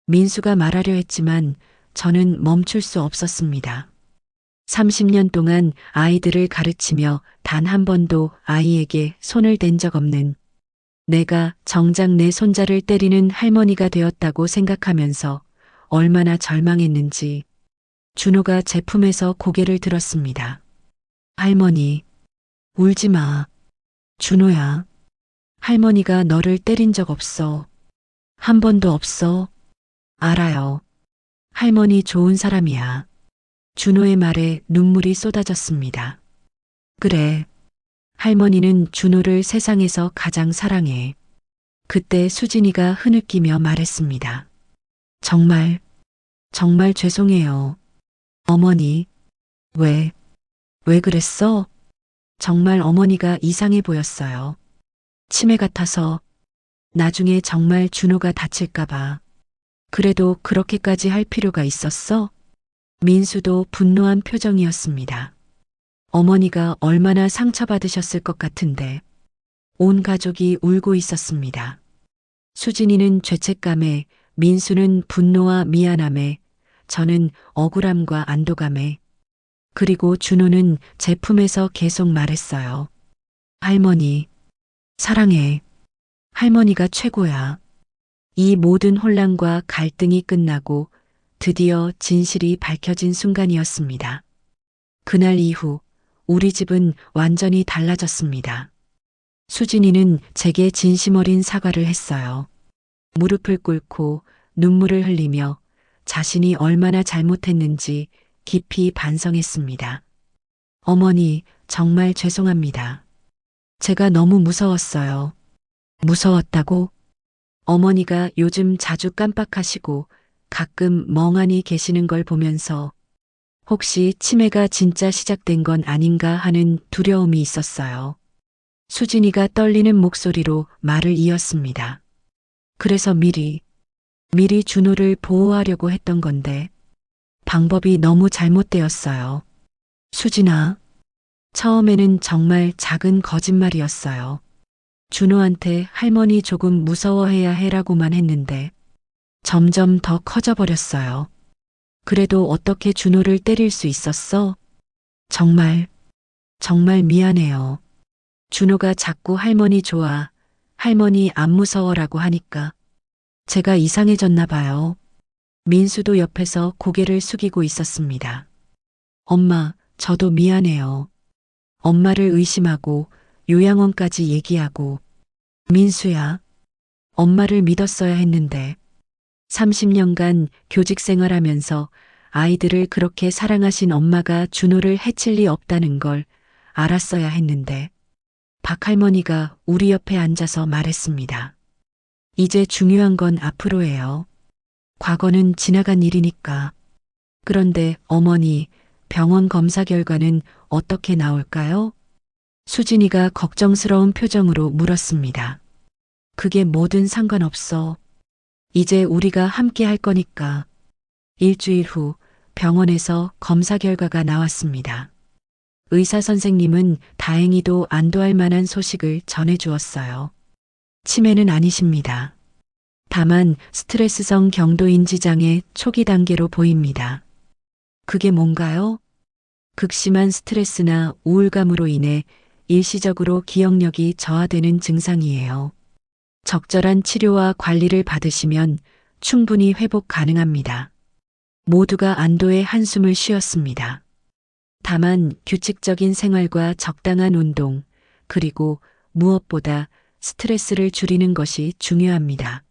민수가 말하려 했지만 저는 멈출 수 없었습니다. 30년 동안 아이들을 가르치며 단 한 번도 아이에게 손을 댄 적 없는 내가 정작 내 손자를 때리는 할머니가 되었다고 생각하면서 얼마나 절망했는지. 준호가 제 품에서 고개를 들었습니다. 할머니, 울지 마. 준호야. 할머니가 너를 때린 적 없어. 한 번도 없어. 알아요. 할머니 좋은 사람이야. 준호의 말에 눈물이 쏟아졌습니다. 그래. 할머니는 준호를 세상에서 가장 사랑해. 그때 수진이가 흐느끼며 말했습니다. 정말 죄송해요. 어머니, 왜 그랬어? 정말 어머니가 이상해 보였어요. 치매 같아서. 나중에 정말 준호가 다칠까봐. 그래도 그렇게까지 할 필요가 있었어? 민수도 분노한 표정이었습니다. 어머니가 얼마나 상처받으셨을 것 같은데. 온 가족이 울고 있었습니다. 수진이는 죄책감에, 민수는 분노와 미안함에, 저는 억울함과 안도감에, 그리고 준호는 제 품에서 계속 말했어요. 할머니, 사랑해. 할머니가 최고야. 이 모든 혼란과 갈등이 끝나고 드디어 진실이 밝혀진 순간이었습니다. 그날 이후 우리 집은 완전히 달라졌습니다. 수진이는 제게 진심 어린 사과를 했어요. 무릎을 꿇고 눈물을 흘리며 자신이 얼마나 잘못했는지 깊이 반성했습니다. 어머니, 정말 죄송합니다. 제가 너무 무서웠어요. 무서웠다고? 어머니가 요즘 자주 깜빡하시고 가끔 멍하니 계시는 걸 보면서 혹시 치매가 진짜 시작된 건 아닌가 하는 두려움이 있었어요. 수진이가 떨리는 목소리로 말을 이었습니다. 그래서 미리 준호를 보호하려고 했던 건데 방법이 너무 잘못되었어요. 수진아, 처음에는 정말 작은 거짓말이었어요. 준호한테 할머니 조금 무서워해야 해라고만 했는데 점점 더 커져버렸어요. 그래도 어떻게 준호를 때릴 수 있었어? 정말 미안해요. 준호가 자꾸 할머니 좋아, 할머니 안 무서워라고 하니까 제가 이상해졌나 봐요. 민수도 옆에서 고개를 숙이고 있었습니다. 엄마, 저도 미안해요. 엄마를 의심하고 요양원까지 얘기하고. 민수야, 엄마를 믿었어야 했는데 30년간 교직 생활하면서 아이들을 그렇게 사랑하신 엄마가 준호를 해칠 리 없다는 걸 알았어야 했는데. 박할머니가 우리 옆에 앉아서 말했습니다. 이제 중요한 건 앞으로예요. 과거는 지나간 일이니까. 그런데 어머니, 병원 검사 결과는 어떻게 나올까요? 수진이가 걱정스러운 표정으로 물었습니다. 그게 뭐든 상관없어. 이제 우리가 함께 할 거니까. 일주일 후 병원에서 검사 결과가 나왔습니다. 의사 선생님은 다행히도 안도할 만한 소식을 전해주었어요. 치매는 아니십니다. 다만 스트레스성 경도인지장애 초기 단계로 보입니다. 그게 뭔가요? 극심한 스트레스나 우울감으로 인해 일시적으로 기억력이 저하되는 증상이에요. 적절한 치료와 관리를 받으시면 충분히 회복 가능합니다. 모두가 안도의 한숨을 쉬었습니다. 다만 규칙적인 생활과 적당한 운동, 그리고 무엇보다 스트레스를 줄이는 것이 중요합니다.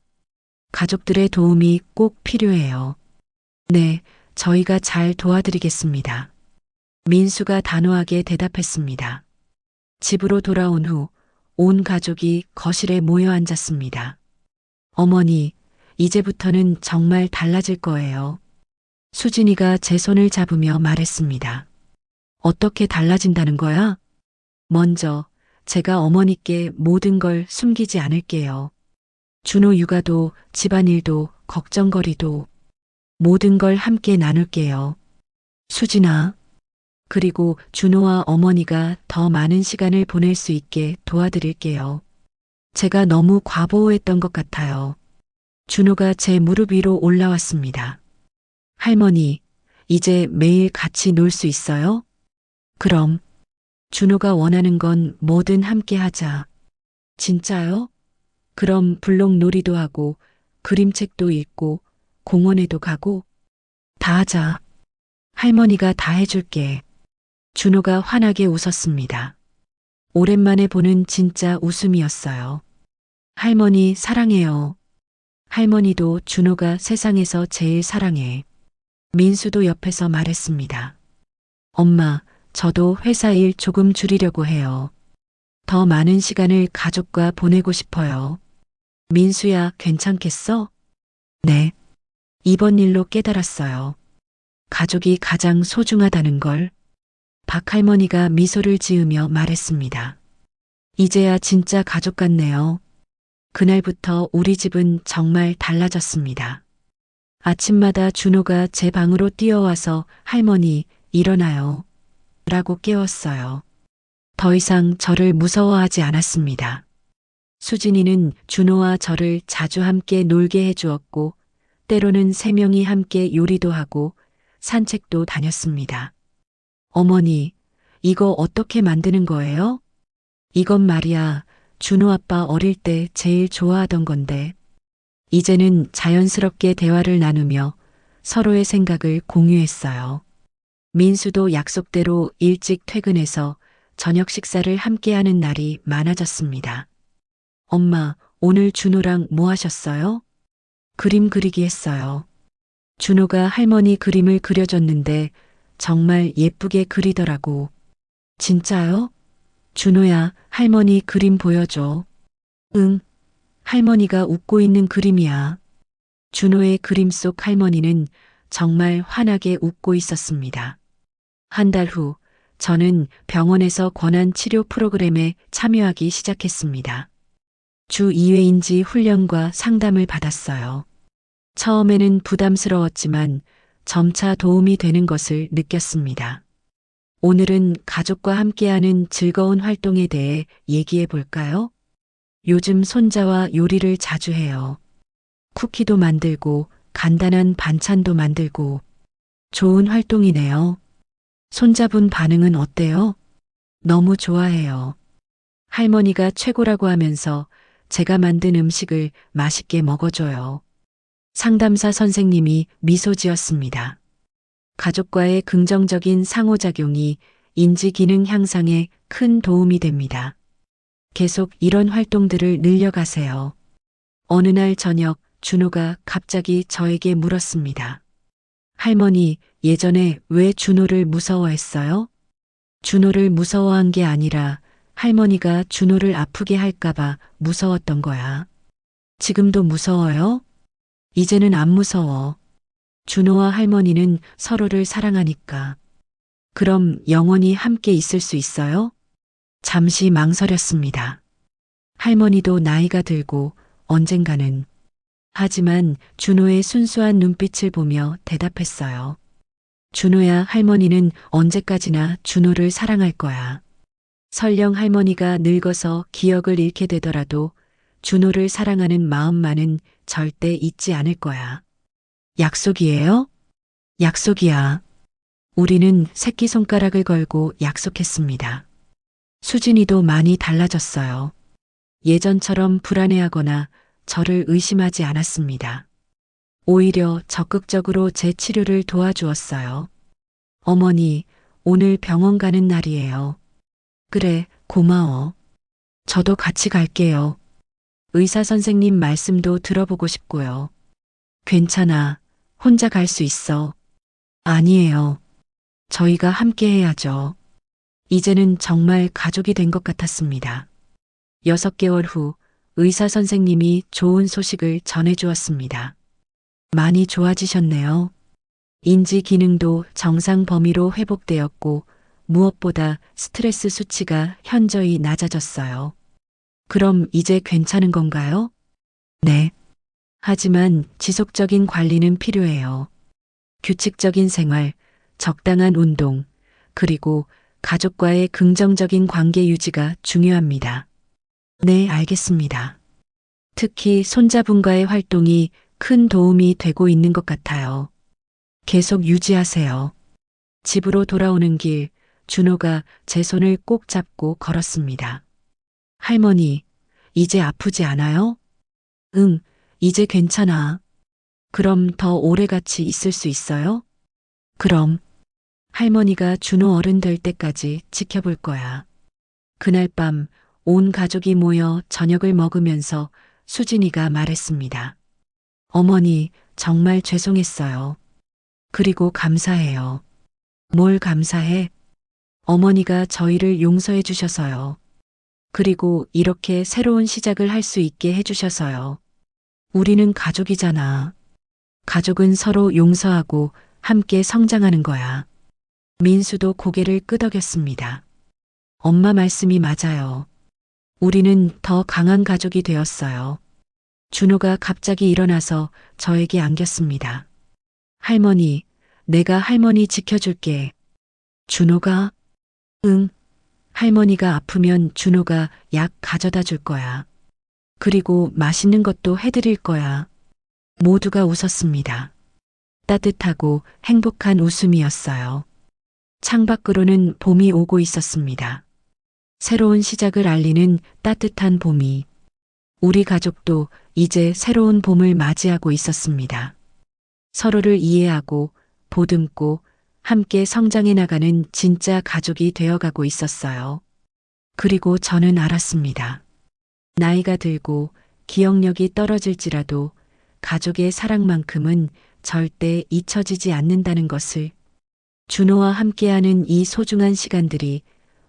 가족들의 도움이 꼭 필요해요. 네, 저희가 잘 도와드리겠습니다. 민수가 단호하게 대답했습니다. 집으로 돌아온 후 온 가족이 거실에 모여 앉았습니다. 어머니, 이제부터는 정말 달라질 거예요. 수진이가 제 손을 잡으며 말했습니다. 어떻게 달라진다는 거야? 먼저 제가 어머니께 모든 걸 숨기지 않을게요. 준호 육아도 집안일도 걱정거리도 모든 걸 함께 나눌게요. 수진아. 그리고 준호와 어머니가 더 많은 시간을 보낼 수 있게 도와드릴게요. 제가 너무 과보호했던 것 같아요. 준호가 제 무릎 위로 올라왔습니다. 할머니, 이제 매일 같이 놀 수 있어요? 그럼. 준호가 원하는 건 뭐든 함께 하자. 진짜요? 그럼 블록 놀이도 하고 그림책도 읽고 공원에도 가고 다 하자. 할머니가 다 해줄게. 준호가 환하게 웃었습니다. 오랜만에 보는 진짜 웃음이었어요. 할머니 사랑해요. 할머니도 준호가 세상에서 제일 사랑해. 민수도 옆에서 말했습니다. 엄마, 저도 회사 일 조금 줄이려고 해요. 더 많은 시간을 가족과 보내고 싶어요. 민수야, 괜찮겠어? 네. 이번 일로 깨달았어요. 가족이 가장 소중하다는 걸. 박할머니가 미소를 지으며 말했습니다. 이제야 진짜 가족 같네요. 그날부터 우리 집은 정말 달라졌습니다. 아침마다 준호가 제 방으로 뛰어와서 할머니, 일어나요. 라고 깨웠어요. 더 이상 저를 무서워하지 않았습니다. 수진이는 준호와 저를 자주 함께 놀게 해주었고, 때로는 세 명이 함께 요리도 하고 산책도 다녔습니다. 어머니, 이거 어떻게 만드는 거예요? 이건 말이야, 준호 아빠 어릴 때 제일 좋아하던 건데. 이제는 자연스럽게 대화를 나누며 서로의 생각을 공유했어요. 민수도 약속대로 일찍 퇴근해서 저녁 식사를 함께하는 날이 많아졌습니다. 엄마, 오늘 준호랑 뭐 하셨어요? 그림 그리기 했어요. 준호가 할머니 그림을 그려줬는데 정말 예쁘게 그리더라고. 진짜요? 준호야, 할머니 그림 보여줘. 응. 할머니가 웃고 있는 그림이야. 준호의 그림 속 할머니는 정말 환하게 웃고 있었습니다. 한 달 후, 저는 병원에서 권한 치료 프로그램에 참여하기 시작했습니다. 주 2회인지 훈련과 상담을 받았어요. 처음에는 부담스러웠지만 점차 도움이 되는 것을 느꼈습니다. 오늘은 가족과 함께하는 즐거운 활동에 대해 얘기해 볼까요? 요즘 손자와 요리를 자주 해요. 쿠키도 만들고 간단한 반찬도 만들고 좋은 활동이네요. 손자분 반응은 어때요? 너무 좋아해요. 할머니가 최고라고 하면서 제가 만든 음식을 맛있게 먹어줘요. 상담사 선생님이 미소 지었습니다. 가족과의 긍정적인 상호작용이 인지 기능 향상에 큰 도움이 됩니다. 계속 이런 활동들을 늘려가세요. 어느 날 저녁 준호가 갑자기 저에게 물었습니다. 할머니, 예전에 왜 준호를 무서워했어요? 준호를 무서워한 게 아니라 할머니가 준호를 아프게 할까봐 무서웠던 거야. 지금도 무서워요? 이제는 안 무서워. 준호와 할머니는 서로를 사랑하니까. 그럼 영원히 함께 있을 수 있어요? 잠시 망설였습니다. 할머니도 나이가 들고 언젠가는. 하지만 준호의 순수한 눈빛을 보며 대답했어요. 준호야, 할머니는 언제까지나 준호를 사랑할 거야. 설령 할머니가 늙어서 기억을 잃게 되더라도 준호를 사랑하는 마음만은 절대 잊지 않을 거야. 약속이에요? 약속이야. 우리는 새끼손가락을 걸고 약속했습니다. 수진이도 많이 달라졌어요. 예전처럼 불안해하거나 저를 의심하지 않았습니다. 오히려 적극적으로 제 치료를 도와주었어요. 어머니, 오늘 병원 가는 날이에요. 그래, 고마워. 저도 같이 갈게요. 의사 선생님 말씀도 들어보고 싶고요. 괜찮아. 혼자 갈 수 있어. 아니에요. 저희가 함께 해야죠. 이제는 정말 가족이 된 것 같았습니다. 6개월 후 의사 선생님이 좋은 소식을 전해주었습니다. 많이 좋아지셨네요. 인지 기능도 정상 범위로 회복되었고 무엇보다 스트레스 수치가 현저히 낮아졌어요. 그럼 이제 괜찮은 건가요? 네. 하지만 지속적인 관리는 필요해요. 규칙적인 생활, 적당한 운동, 그리고 가족과의 긍정적인 관계 유지가 중요합니다. 네, 알겠습니다. 특히 손자분과의 활동이 큰 도움이 되고 있는 것 같아요. 계속 유지하세요. 집으로 돌아오는 길, 준호가 제 손을 꼭 잡고 걸었습니다. 할머니, 이제 아프지 않아요? 응, 이제 괜찮아. 그럼 더 오래 같이 있을 수 있어요? 그럼. 할머니가 준호 어른 될 때까지 지켜볼 거야. 그날 밤 온 가족이 모여 저녁을 먹으면서 수진이가 말했습니다. 어머니, 정말 죄송했어요. 그리고 감사해요. 뭘 감사해? 어머니가 저희를 용서해 주셔서요. 그리고 이렇게 새로운 시작을 할 수 있게 해주셔서요. 우리는 가족이잖아. 가족은 서로 용서하고 함께 성장하는 거야. 민수도 고개를 끄덕였습니다. 엄마 말씀이 맞아요. 우리는 더 강한 가족이 되었어요. 준호가 갑자기 일어나서 저에게 안겼습니다. 할머니, 내가 할머니 지켜줄게. 준호가? 응. 할머니가 아프면 준호가 약 가져다 줄 거야. 그리고 맛있는 것도 해드릴 거야. 모두가 웃었습니다. 따뜻하고 행복한 웃음이었어요. 창밖으로는 봄이 오고 있었습니다. 새로운 시작을 알리는 따뜻한 봄이. 우리 가족도 이제 새로운 봄을 맞이하고 있었습니다. 서로를 이해하고 보듬고 함께 성장해 나가는 진짜 가족이 되어가고 있었어요. 그리고 저는 알았습니다. 나이가 들고 기억력이 떨어질지라도 가족의 사랑만큼은 절대 잊혀지지 않는다는 것을. 준호와 함께하는 이 소중한 시간들이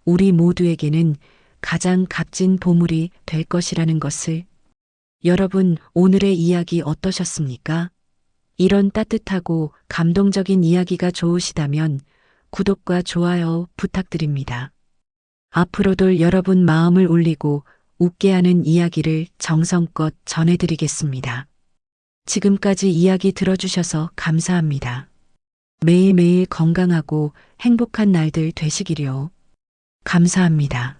우리 모두에게는 가장 값진 보물이 될 것이라는 것을. 여러분, 오늘의 이야기 어떠셨습니까? 이런 따뜻하고 감동적인 이야기가 좋으시다면 구독과 좋아요 부탁드립니다. 앞으로도 여러분 마음을 울리고 웃게 하는 이야기를 정성껏 전해드리겠습니다. 지금까지 이야기 들어주셔서 감사합니다. 매일매일 건강하고 행복한 날들 되시기를. 감사합니다.